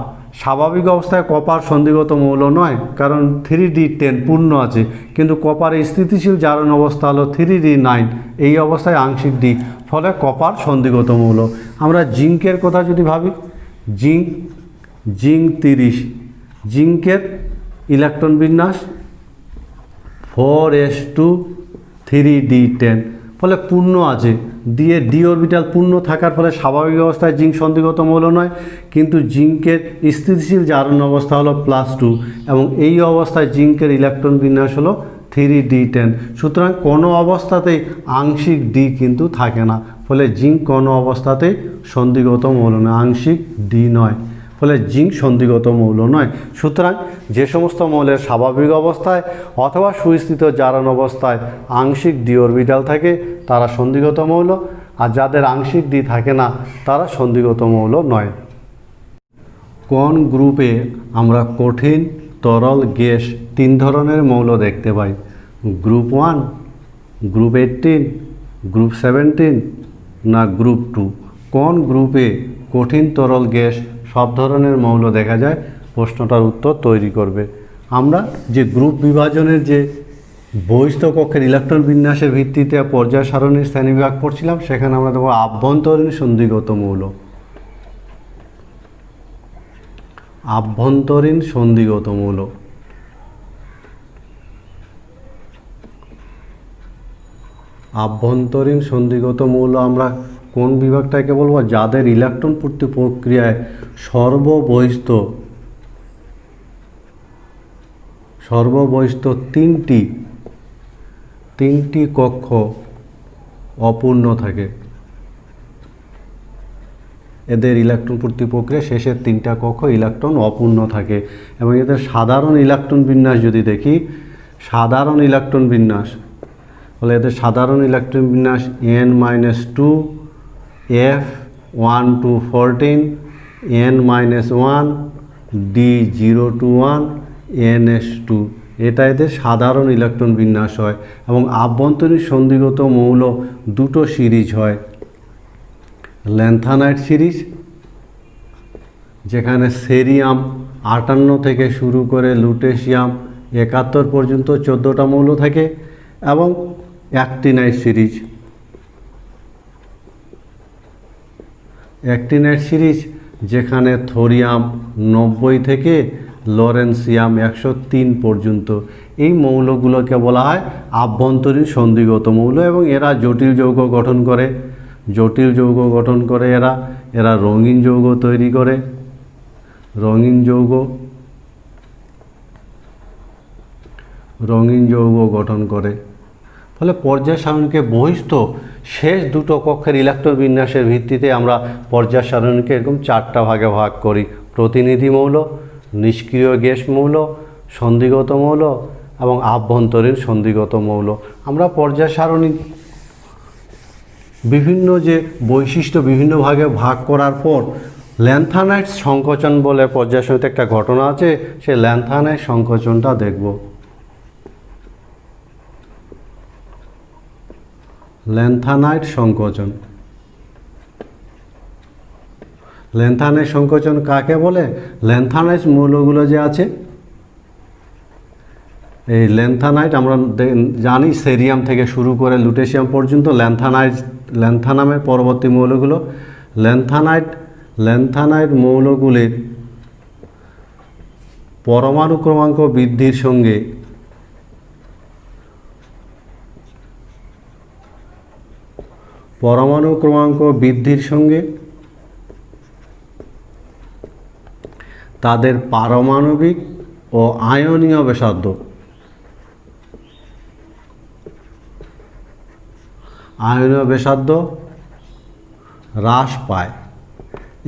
স্বাভাবিক অবস্থায় কপার সন্ধিগত মৌল নয়, কারণ 3d10 পূর্ণ আছে, কিন্তু কপারের স্থিতিশীল জারণ অবস্থা হলো 3d9, এই অবস্থায় আংশিক ডি, ফলে কপার সন্ধিগত মৌল। আমরা জিঙ্কের কথা যদি ভাবি, জিঙ্ক 30, জিঙ্কের ইলেকট্রন বিন্যাস 4s2 3d10, ফলে পূর্ণ আছে, দিয়ে ডি অরবিটাল পূর্ণ থাকার ফলে স্বাভাবিক অবস্থায় জিঙ্ক সন্ধিগত মৌল নয়, কিন্তু জিঙ্কের স্থিতিশীল জারণ অবস্থা হলো +2 এবং এই অবস্থায় জিঙ্কের ইলেকট্রন বিন্যাস হলো 3d10। সুতরাং কোনো অবস্থাতেই আংশিক ডি কিন্তু থাকে না, ফলে জিঙ্ক কোনো অবস্থাতেই সন্ধিগত মৌল নয়, আংশিক ডি নয়, ফলে জিঙ্ক সন্ধিগত মৌল নয়। সুতরাং যে সমস্ত মৌলের স্বাভাবিক অবস্থায় অথবা সুস্থিত জারণ অবস্থায় আংশিক ডি অরবিটাল থাকে, তারা সন্ধিগত মৌল, আর যাদের আংশিক ডি থাকে না, তারা সন্ধিগত মৌল নয়। কোন গ্রুপে আমরা কঠিন, তরল, গ্যাস 3 ধরনের মৌল দেখতে পাই? গ্রুপ 1, গ্রুপ 18, গ্রুপ 17 না গ্রুপ 2? কোন গ্রুপে কঠিন, তরল, গ্যাস সব ধরনের মৌল দেখা যায়? প্রশ্নটার উত্তর তৈরি করবে। আমরা যে গ্রুপ বিভাজনের যে বহিস্থ কক্ষের ইলেকট্রন বিন্যাসের ভিত্তিতে পর্যায় সারণীর শ্রেণীবিভাগ পড়ছিলাম, সেখানে আমরা দেখব আভ্যন্তরীণ সন্ধিগত মৌল। আভ্যন্তরীণ সন্ধিগত মৌল, আভ্যন্তরীণ সন্ধিগত মৌল আমরা কোন বিভাগটাকে বলবো? যাদের ইলেকট্রন পূর্তি প্রক্রিয়ায় সর্ববহিস্থ তিনটি কক্ষ অপূর্ণ থাকে। এদের ইলেকট্রন পূর্তি প্রক্রিয়া শেষের 3টা কক্ষ ইলেকট্রন অপূর্ণ থাকে এবং এদের সাধারণ ইলেকট্রন বিন্যাস যদি দেখি, সাধারণ ইলেকট্রন বিন্যাস হলে এদের সাধারণ ইলেকট্রন বিন্যাস n-2 f1 to 14 n-1 d0 to 1 ns2, এটা এদের সাধারণ ইলেকট্রন বিন্যাস হয়। এবং আভ্যন্তরীণ সন্ধিগত মৌল দুটো সিরিজ হয়, ল্যান্থানাইট সিরিজ, যেখানে সেরিয়াম 58 থেকে শুরু করে লুটেশিয়াম 71 পর্যন্ত 14টা মৌল থাকে, এবং অ্যাক্টিনাইট সিরিজ, যেখানে থোরিয়াম 90 থেকে লরেন্সিয়াম 103 পর্যন্ত। এই মৌলগুলোকে বলা হয় আভ্যন্তরীণ সন্ধিগত মৌল এবং এরা জটিল যৌগ গঠন করে, এরা রঙিন যৌগ তৈরি করে, রঙিন যৌগ গঠন করে। ফলে পর্যায় সারণীকে বহিস্থ শেষ দুটো কক্ষের ইলেকট্রন বিন্যাসের ভিত্তিতে আমরা পর্যায় সারণীকে এরকম 4টা ভাগে ভাগ করি: প্রতিনিধি মৌল, নিষ্ক্রিয় গ্যাস মৌল, সন্ধিগত মৌল এবং আভ্যন্তরীণ সন্ধিগত মৌল। আমরা পর্যায় সারণী বিভিন্ন যে বৈশিষ্ট্য বিভিন্ন ভাগে ভাগ করার পর ল্যান্থানাইট সংকোচন বলে পর্যায় সারণীতে একটা ঘটনা আছে, সেই ল্যান্থানাইট সংকোচনটা দেখব। ল্যান্থানাইট সংকোচন। ল্যান্থানাইট সংকোচন কাকে বলে? ল্যান্থানাইট মৌলগুলো যে আছে, এই ল্যান্থানাইট আমরা জানি সেরিয়াম থেকে শুরু করে লুটেশিয়াম পর্যন্ত ল্যান্থানামের পরবর্তী মৌলগুলো ল্যান্থানাইট মৌলগুলির পরমাণু ক্রমাঙ্ক বৃদ্ধির সঙ্গে তাদের পারমাণবিক ও আয়নীয় ব্যাসার্ধ হ্রাস পায়।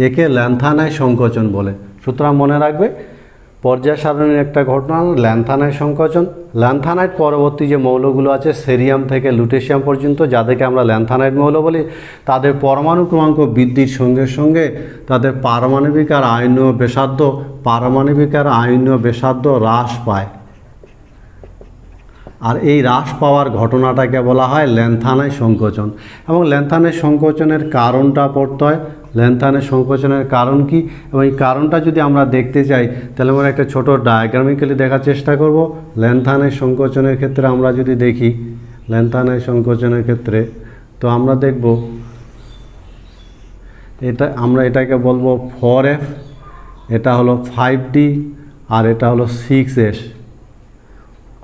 একে ল্যান্থানাইট সংকোচন বলে। সুতরাং মনে রাখবে, পর্যায় সারণীর একটা ঘটনা ল্যান্থানাইট সংকোচন। ল্যান্থানাইট পরবর্তী যে মৌলগুলো আছে সেরিয়াম থেকে লুটেশিয়াম পর্যন্ত, যাদেরকে আমরা ল্যান্থানাইট মৌল বলি, তাদের পরমাণু ক্রমাঙ্ক বৃদ্ধির সঙ্গে সঙ্গে তাদের পারমাণবিক আর আয়নীয় ব্যাসার্ধ হ্রাস পায়। আর এই হ্রাস পাওয়ার ঘটনাটাকে বলা হয় ল্যান্থানাইট সংকোচন। এবং ল্যান্থানাইট সংকোচনের কারণটা পড়তে হয়। ল্যান্থানাইট সংকোচনের কারণ কি, এবং এই কারণটা যদি আমরা দেখতে চাই তাহলে আমরা একটা ছোট ডায়াগ্রামিক্যালি দেখার চেষ্টা করব। ল্যান্থানাইট সংকোচনের ক্ষেত্রে আমরা যদি দেখি, ল্যান্থানাইট সংকোচনের ক্ষেত্রে তো আমরা দেখব আমরা এটাকে বলবো 4F, এটা হলো 5D, আর এটা হলো 6S।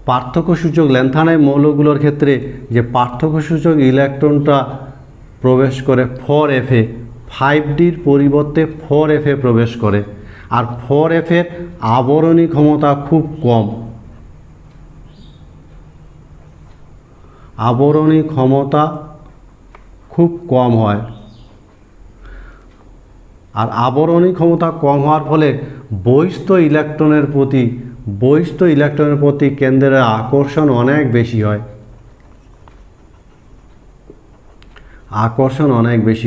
পার্থক্যসূচক ল্যান্থানাইট মৌলগুলোর ক্ষেত্রে যে পার্থক্যসূচক ইলেকট্রনটা প্রবেশ করে 4F-এ, 5Dর পরিবর্তে 4F-এ প্রবেশ করে। আর 4F-এর আবরণী ক্ষমতা খুব কম, হয়। আর আবরণী ক্ষমতা কম হওয়ার ফলে বহিস্থ ইলেকট্রনের প্রতি কেন্দ্রের আকর্ষণ অনেক বেশি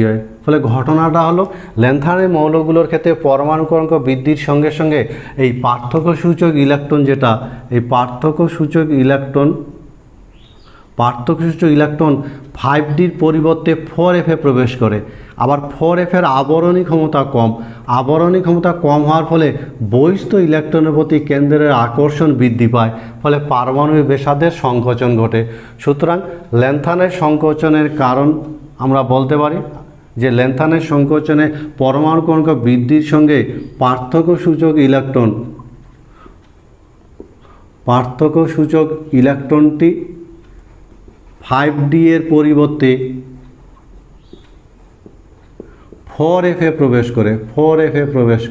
হয়। ফলে ঘটনাটা হলো ল্যান্থানাইট মৌলগুলোর ক্ষেত্রে পরমাণু ক্রমাঙ্ক বৃদ্ধির সঙ্গে সঙ্গে এই পার্থক্যসূচক ইলেকট্রন 5Dর পরিবর্তে 4F-এ প্রবেশ করে। আবার 4F-এর আবরণী ক্ষমতা কম হওয়ার ফলে বহিস্থ ইলেকট্রনের প্রতি কেন্দ্রের আকর্ষণ বৃদ্ধি পায়। ফলে পারমাণবিক ব্যাসার্ধের সংকোচন ঘটে। সুতরাং ল্যান্থানাইট সংকোচনের কারণ আমরা বলতে পারি যে ল্যান্থানাইট সংকোচনে পরমাণু ক্রমাঙ্ক বৃদ্ধির সঙ্গে পার্থক্যসূচক ইলেকট্রনটি 5D এর পরিবর্তে 4F-এ প্রবেশ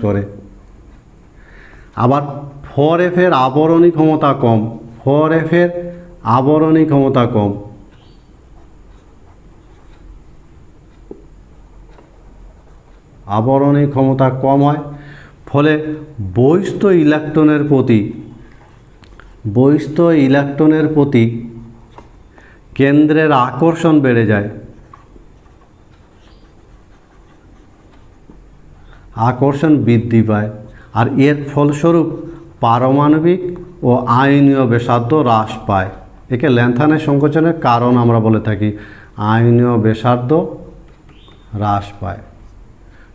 করে। আবার 4F-এর আবরণী ক্ষমতা কম, হয়। ফলে বহিস্থ ইলেকট্রনের প্রতি কেন্দ্রের আকর্ষণ বেড়ে যায়, বৃদ্ধি পায়। আর এর ফলস্বরূপ পারমাণবিক ও আয়নীয় ব্যাসার্ধ হ্রাস পায়। একে ল্যান্থানাইট সংকোচনের কারণ আমরা বলে থাকি, আয়নীয় ব্যাসার্ধ হ্রাস পায়।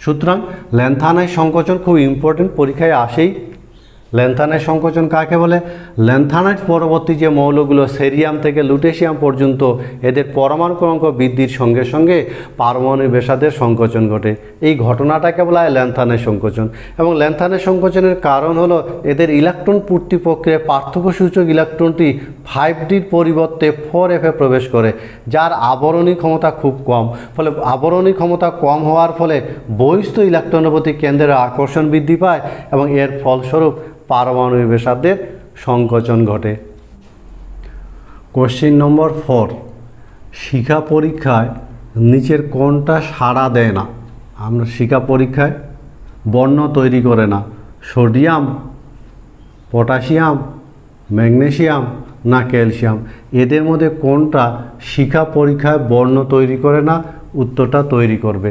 সুতরাং ল্যান্থানাইট সংকোচন খুব ইম্পর্টেন্ট, পরীক্ষায় আসেই। ল্যান্থানাইট সংকোচন কাকে বলে? ল্যান্থানাইট পরবর্তী যে মৌলগুলো সেরিয়াম থেকে লুটেশিয়াম পর্যন্ত, এদের পরমাণু ক্রমাঙ্ক বৃদ্ধির সঙ্গে সঙ্গে পারমাণবিক ব্যাসার্ধের সংকোচন ঘটে। এই ঘটনাটাকে বলা হয় ল্যান্থানাইট সংকোচন। এবং ল্যান্থানাইট সংকোচনের কারণ হলো এদের ইলেকট্রন পূর্তি প্রক্রিয়ায় পার্থক্যসূচক ইলেকট্রনটি 5Dর পরিবর্তে 4F-এ প্রবেশ করে, যার আবরণী ক্ষমতা খুব কম। ফলে আবরণী ক্ষমতা কম হওয়ার ফলে বহিস্থ ইলেকট্রনের প্রতি কেন্দ্রের আকর্ষণ বৃদ্ধি পায় এবং এর ফলস্বরূপ পারমাণবিক ব্যাসার্ধের সংকোচন ঘটে। কোশ্চেন নম্বর 4, শিখা পরীক্ষায় নিচের কোনটা সাড়া দেয় না? আমরা শিখা পরীক্ষায় বর্ণ তৈরি করে না, সোডিয়াম, পটাশিয়াম, ম্যাগনেসিয়াম না ক্যালসিয়াম? এদের মধ্যে কোনটা শিখা পরীক্ষায় বর্ণ তৈরি করে না? উত্তরটা তৈরি করবে।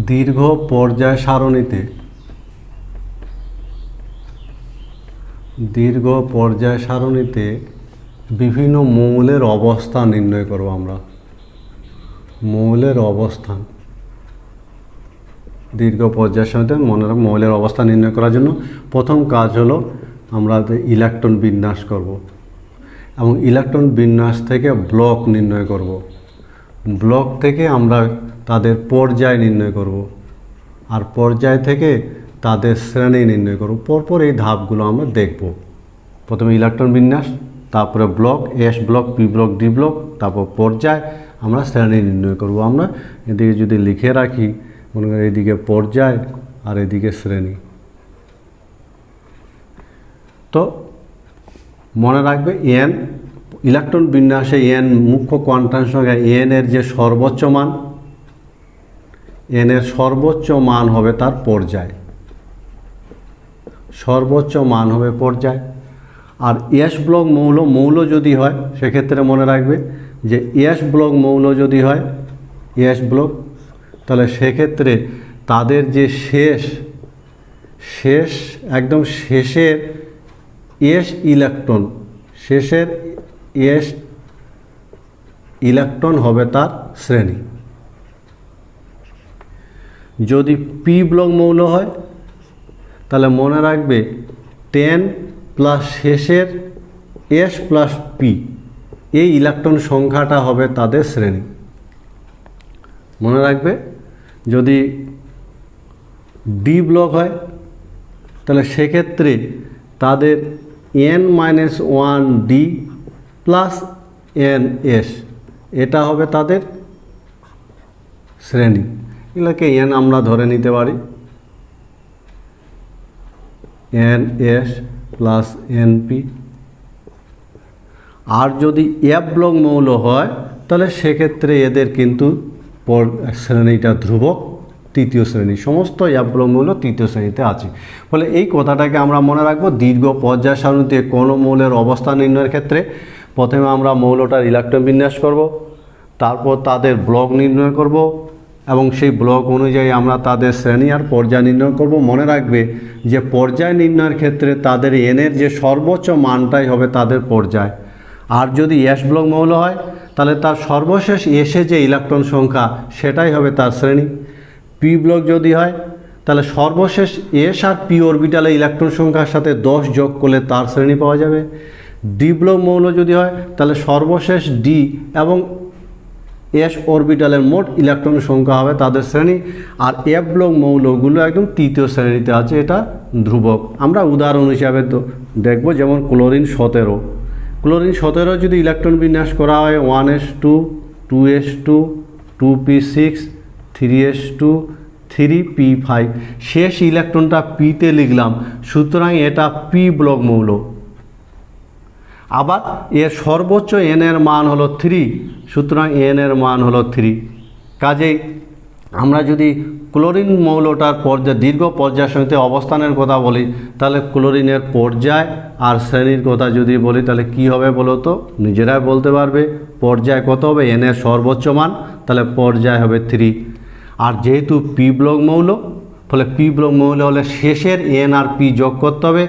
দীর্ঘ পর্যায় সারণীতে বিভিন্ন মৌলের অবস্থান নির্ণয় করব আমরা। মৌলের অবস্থান দীর্ঘ পর্যায়ের সাথে মনে রাখব, মৌলের অবস্থান নির্ণয় করার জন্য প্রথম কাজ হলো আমরা ইলেকট্রন বিন্যাস করব এবং ইলেকট্রন বিন্যাস থেকে ব্লক নির্ণয় করব। ব্লক থেকে আমরা তাদের পর্যায় নির্ণয় করব আর পর্যায় থেকে তাদের শ্রেণী নির্ণয় করব। পরপর এই ধাপগুলো আমরা দেখব। প্রথমে ইলেকট্রন বিন্যাস, তারপরে block, S block, P block, D block, তারপর পর্যায়, আমরা শ্রেণী নির্ণয় করব। আমরা এদিকে যদি লিখে রাখি, মনে করি এদিকে পর্যায় আর এদিকে শ্রেণী। তো মনে রাখবে এন, ইলেকট্রন বিন্যাসে এন মুখ্য কোয়ান্টাম সংখ্যা, এন এর যে সর্বোচ্চ মান, এন এর সর্বোচ্চ মান হবে তার পর্যায়, সর্বোচ্চ মান হবে পর্যায়। আর এস ব্লক মৌল যদি হয় সেক্ষেত্রে মনে রাখবে যে এস ব্লক মৌল যদি হয়, এস ব্লক, তাহলে সেক্ষেত্রে তাদের যে শেষ একদম শেষের এস ইলেকট্রন, শেষের এস ইলেকট্রন হবে তার শ্রেণী। যদি পি ব্লক মৌল হয় তাহলে মনে রাখবে 10 প্লাস শেষের এস প্লাস পি, এই ইলেকট্রন সংখ্যাটা হবে তাদের শ্রেণী। মনে রাখবে যদি ডি ব্লক হয় তাহলে সেক্ষেত্রে তাদের n-1 D plus N S, এটা হবে তাদের শ্রেণী। এগুলোকে এন আমরা ধরে নিতে পারি, এন এস প্লাস এনপি। আর যদি এফ ব্লক মৌল হয় তাহলে সেক্ষেত্রে এদের কিন্তু শ্রেণীটা ধ্রুবক, তৃতীয় শ্রেণী। সমস্ত এফ ব্লক মৌল তৃতীয় শ্রেণীতে আছে। ফলে এই কথাটাকে আমরা মনে রাখবো। দীর্ঘ পর্যায় সারণীতে কোনো মৌলের অবস্থান নির্ণয়ের ক্ষেত্রে প্রথমে আমরা মৌলটার ইলেকট্রন বিন্যাস করব, তারপর তাদের ব্লক নির্ণয় করব এবং সেই ব্লক অনুযায়ী আমরা তাদের শ্রেণী আর পর্যায় নির্ণয় করব। মনে রাখবে যে পর্যায় নির্ণয়ের ক্ষেত্রে তাদের এনের যে সর্বোচ্চ মানটাই হবে তাদের পর্যায়। আর যদি এস ব্লক মৌল হয় তাহলে তার সর্বশেষ এসে যে ইলেকট্রন সংখ্যা সেটাই হবে তার শ্রেণী। পি ব্লক যদি হয় তাহলে সর্বশেষ এস আর পি অরবিটালে ইলেকট্রন সংখ্যার সাথে 10 যোগ করলে তার শ্রেণী পাওয়া যাবে। ডি ব্লক মৌল যদি হয় তাহলে সর্বশেষ ডি এবং এস অরবিটালের মোট ইলেকট্রন সংখ্যা হবে তাদের শ্রেণী। আর এফ ব্লক মৌলগুলো একদম তৃতীয় শ্রেণীতে আছে, এটা ধ্রুবক। আমরা উদাহরণ হিসাবে তো দেখব, যেমন ক্লোরিন 17। ক্লোরিন 17 যদি ইলেকট্রন বিন্যাস করা হয় 1s2, 2s2, 2p6, 3s2, 3p5, শেষ ইলেকট্রনটা পিতে লিখলাম, সুতরাং এটা পি ব্লক মৌল। আবার এর সর্বোচ্চ এন এর মান হলো 3, সুতরাং এন এর মান হলো 3। কাজেই আমরা যদি ক্লোরিন মৌলটার দীর্ঘ পর্যায় সারণীতে অবস্থানের কথা বলি তাহলে ক্লোরিনের পর্যায় আর শ্রেণীর কথা যদি বলি তাহলে কি হবে বলো তো? নিজেরাই বলতে পারবে। পর্যায় কত হবে? এন এর সর্বোচ্চ মান, তাহলে পর্যায় হবে 3। আর যেহেতু পি ব্লক মৌল, ফলে পি ব্লক মৌল হলে শেষের এন আর পি যোগ করতে হবে।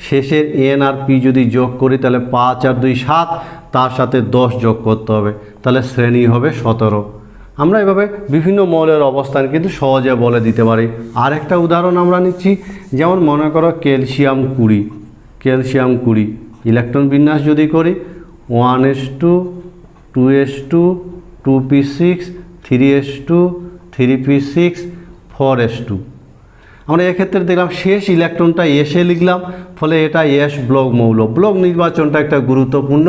শেষের এন আর পি যদি যোগ করি তাহলে 5 আর 2 7, তার সাথে 10 যোগ করতে হবে, তাহলে শ্রেণী হবে 17। আমরা এভাবে বিভিন্ন মৌলের অবস্থান কিন্তু সহজে বলে দিতে পারি। আর একটা উদাহরণ আমরা নিচ্ছি, যেমন মনে করো ক্যালসিয়াম 20, ক্যালসিয়াম 20 ইলেকট্রন বিন্যাস যদি করি 1s2, 2s2, 2p6, 3s2, 3p6, 4s2। আমরা এক্ষেত্রে দেখলাম শেষ ইলেকট্রনটা এসে লিখলাম, ফলে এটা এস ব্লক মৌল। ব্লক নির্বাচনটা একটা গুরুত্বপূর্ণ,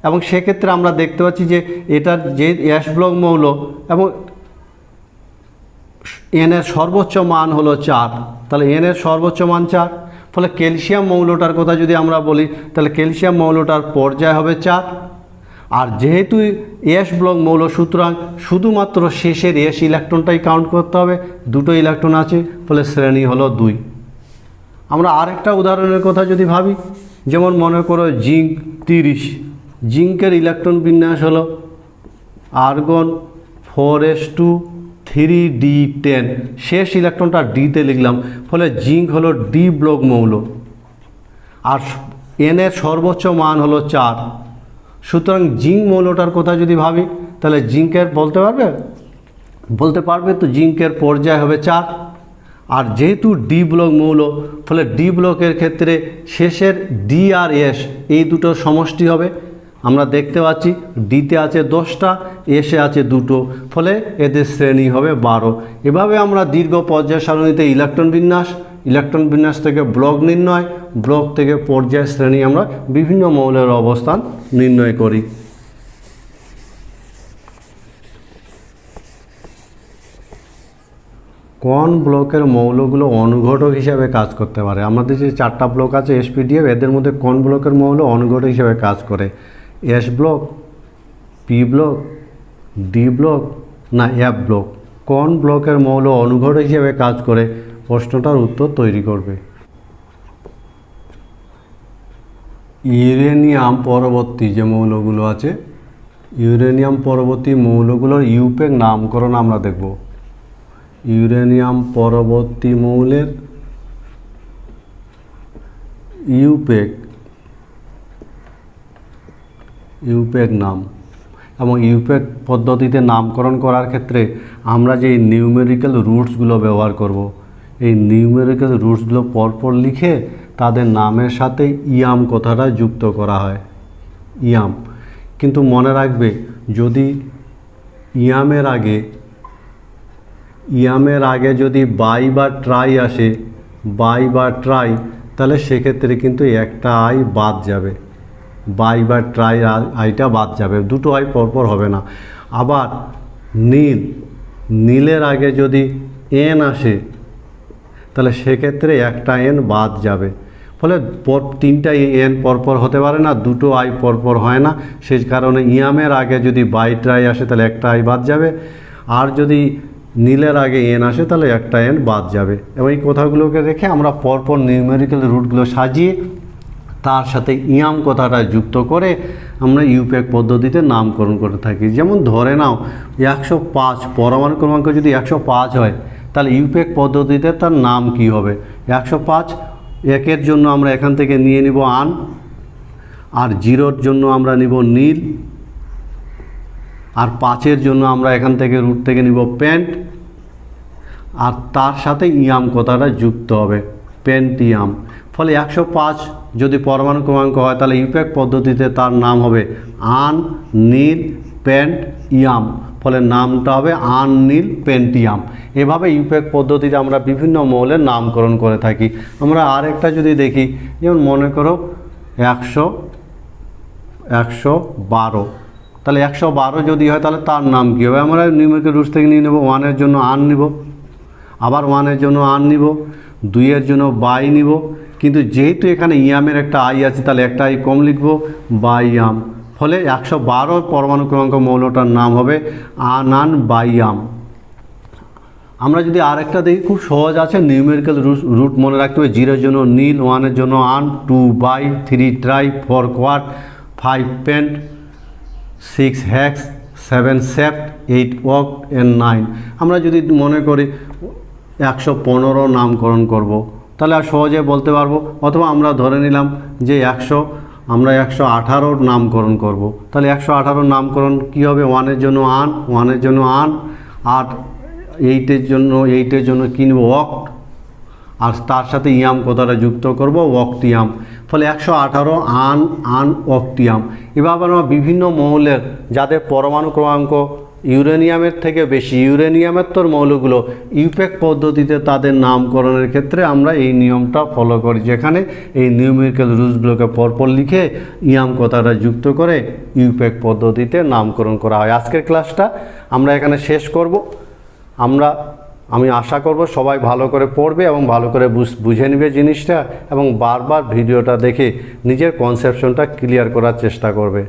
এবং সেক্ষেত্রে আমরা দেখতে পাচ্ছি যে এটার যে এস ব্লক মৌল এবং এন এর সর্বোচ্চ মান হলো 4, তাহলে এন এর সর্বোচ্চ মান 4। ফলে ক্যালসিয়াম মৌলটার কথা যদি আমরা বলি তাহলে ক্যালসিয়াম মৌলটার পর্যায় হবে 4। আর যেহেতু এস ব্লক মৌল, সুতরাং শুধুমাত্র শেষের এস ইলেকট্রনটাই কাউন্ট করতে হবে, 2টো ইলেকট্রন আছে, ফলে শ্রেণী হলো 2। আমরা আরেকটা উদাহরণের কথা যদি ভাবি, যেমন মনে করো জিঙ্ক 30, জিঙ্কের ইলেকট্রন বিন্যাস হলো আর্গন 4s2, 3d10, শেষ ইলেকট্রনটা ডিতে লিখলাম, ফলে জিঙ্ক হলো ডি ব্লক মৌল। আর এন এর সর্বোচ্চ মান হলো 4। সুতরাং জিঙ্ক মৌলটার কথা যদি ভাবি তাহলে জিঙ্কের বলতে পারবে তো জিঙ্কের পর্যায় হবে 4। আর যেহেতু ডি ব্লক মৌল, ফলে ডি ব্লকের ক্ষেত্রে শেষের ডি আর এস এই দুটোর সমষ্টি হবে। আমরা দেখতে পাচ্ছি ডিতে আছে 10টা, এসে আছে 2টো, ফলে এদের শ্রেণী হবে 12। এভাবে আমরা দীর্ঘ পর্যায় সারণীতে ইলেকট্রন বিন্যাস থেকে ব্লক নির্ণয়, ব্লক থেকে পর্যায় শ্রেণী আমরা বিভিন্ন মৌলের অবস্থান নির্ণয় করি। কোন ব্লকের মৌলগুলো অনুঘটক হিসাবে কাজ করতে পারে? আমাদের যে 4টা ব্লক আছে এসপিডিএফ, এদের মধ্যে কোন ব্লকের মৌল অনুঘটক হিসাবে কাজ করে? S block, P block, D block না এফ ব্লক? কোন ব্লকের মৌল অনুঘটক হিসাবে কাজ করে? প্রশ্নটার উত্তর তৈরি করবে। ইউরেনিয়াম পরবর্তী যে মৌলগুলো আছে, ইউরেনিয়াম পরবর্তী মৌলগুলোর ইউপেক নামকরণ আমরা দেখব। ইউরেনিয়াম পরবর্তী মৌলের ইউপেক নাম এবং ইউপেক পদ্ধতিতে নামকরণ করার ক্ষেত্রে আমরা যে নিউমেরিক্যাল রুটসগুলো ব্যবহার করব, এই নিউমেরিক্যাল রুটসগুলো পরপর লিখে তাদের নামের সাথে ইয়াম কথাটা যুক্ত করা হয়। ইয়াম, কিন্তু মনে রাখবে যদি ইয়ামের আগে যদি বাই বা ট্রাই আসে, তাহলে সেক্ষেত্রে কিন্তু একটা আই বাদ যাবে, বাই বা ট্রাই আইটা বাদ যাবে, দুটো আই পরপর হবে না। আবার নীলের আগে যদি এন আসে তাহলে সেক্ষেত্রে একটা এন বাদ যাবে, ফলে 3টা এন পরপর হতে পারে না, দুটো আই পরপর হয় না। সেই কারণে ইয়ামের আগে যদি বাই ট্রাই আসে তাহলে একটা আই বাদ যাবে, আর যদি নীলের আগে এন আসে তাহলে একটা এন বাদ যাবে। এবং এই কথাগুলোকে রেখে আমরা পরপর নিউমেরিক্যাল রুটগুলো সাজিয়ে তার সাথে ইয়াম কথাটা যুক্ত করে আমরা ইউপেক পদ্ধতিতে নামকরণ করে থাকি। যেমন ধরে নাও 105 পরমাণু ক্রমাঙ্ক যদি 105 হয় তাহলে ইউপেক পদ্ধতিতে তার নাম কি হবে? 105 একের জন্য আমরা এখান থেকে নিয়ে নিব আন, আর 0-র জন্য আমরা নিব নীল, আর 5-এর জন্য আমরা এখান থেকে রুট থেকে নিব পেন্ট, আর তার সাথে ইয়াম কথাটা যুক্ত হবে, পেন্টিয়াম। ফলে 105 যদি পরমাণু ক্রমাঙ্ক হয় তাহলে ইউপেক পদ্ধতিতে তার নাম হবে আন, নীল, পেন্ট, ইয়াম। ফলে নামটা হবে আন, নীল, পেন্টিয়াম। এভাবে ইউপেক পদ্ধতিতে আমরা বিভিন্ন মৌলের নামকরণ করে থাকি। আমরা আরেকটা যদি দেখি, যেমন মনে করো 112, তাহলে 112 যদি হয় তাহলে তার নাম কী হবে? আমরা নিউমেরিক্যাল রুটস থেকে নিয়ে নেব, 1-এর জন্য আন নিব, আবার 1-এর জন্য আন নিব, 2-এর জন্য বাই নিব, কিন্তু যেহেতু এখানে ইয়ামের একটা আই আছে তাহলে একটা আই কম লিখব, বাইয়াম। ফলে 112 পরমাণু ক্রমাঙ্ক মৌলটার নাম হবে আনান বাইয়াম। আমরা যদি আরেকটা দেখি, খুব সহজ আছে, নিউমেরিক্যাল রুট মনে রাখতে হবে। 0-এর জন্য নীল, 1-এর জন্য un, 2 bi, 3 tri, 4 quad, 5 pent, 6 hex, 7 sept, 8 oct and 9। আমরা যদি মনে করি 115 নামকরণ করব তাহলে আর সহজে বলতে পারবো। অথবা আমরা ধরে নিলাম যে 118 নামকরণ করব, তাহলে 118 নামকরণ কি হবে? 1-এর জন্য আন, 1-এর জন্য আন, আর 8-এর জন্য কিনব অক্ট, আর তার সাথে ইয়াম কথাটা যুক্ত করব, অক্টিয়াম। ফলে 118 আন অক্টিয়াম। এভাবে আমরা বিভিন্ন মৌলের যাদের পরমাণু ক্রমাঙ্ক ইউরেনিয়ামের থেকে বেশি, ইউরেনিয়ামের মৌলগুলো ইউপেক পদ্ধতিতে তাদের নামকরণের ক্ষেত্রে আমরা এই নিয়মটা ফলো করি, যেখানে এই নিউমেরিক্যাল রুটসগুলোকে পরপর লিখে ইয়াম কথাটা যুক্ত করে ইউপেক পদ্ধতিতে নামকরণ করা হয়। আজকের ক্লাসটা আমরা এখানে শেষ করব। আমি আশা করব সবাই ভালো করে পড়বে এবং ভালো করে বুঝে নেবে জিনিসটা, এবং বারবার ভিডিওটা দেখে নিজের কনসেপশনটা ক্লিয়ার করার চেষ্টা করবে।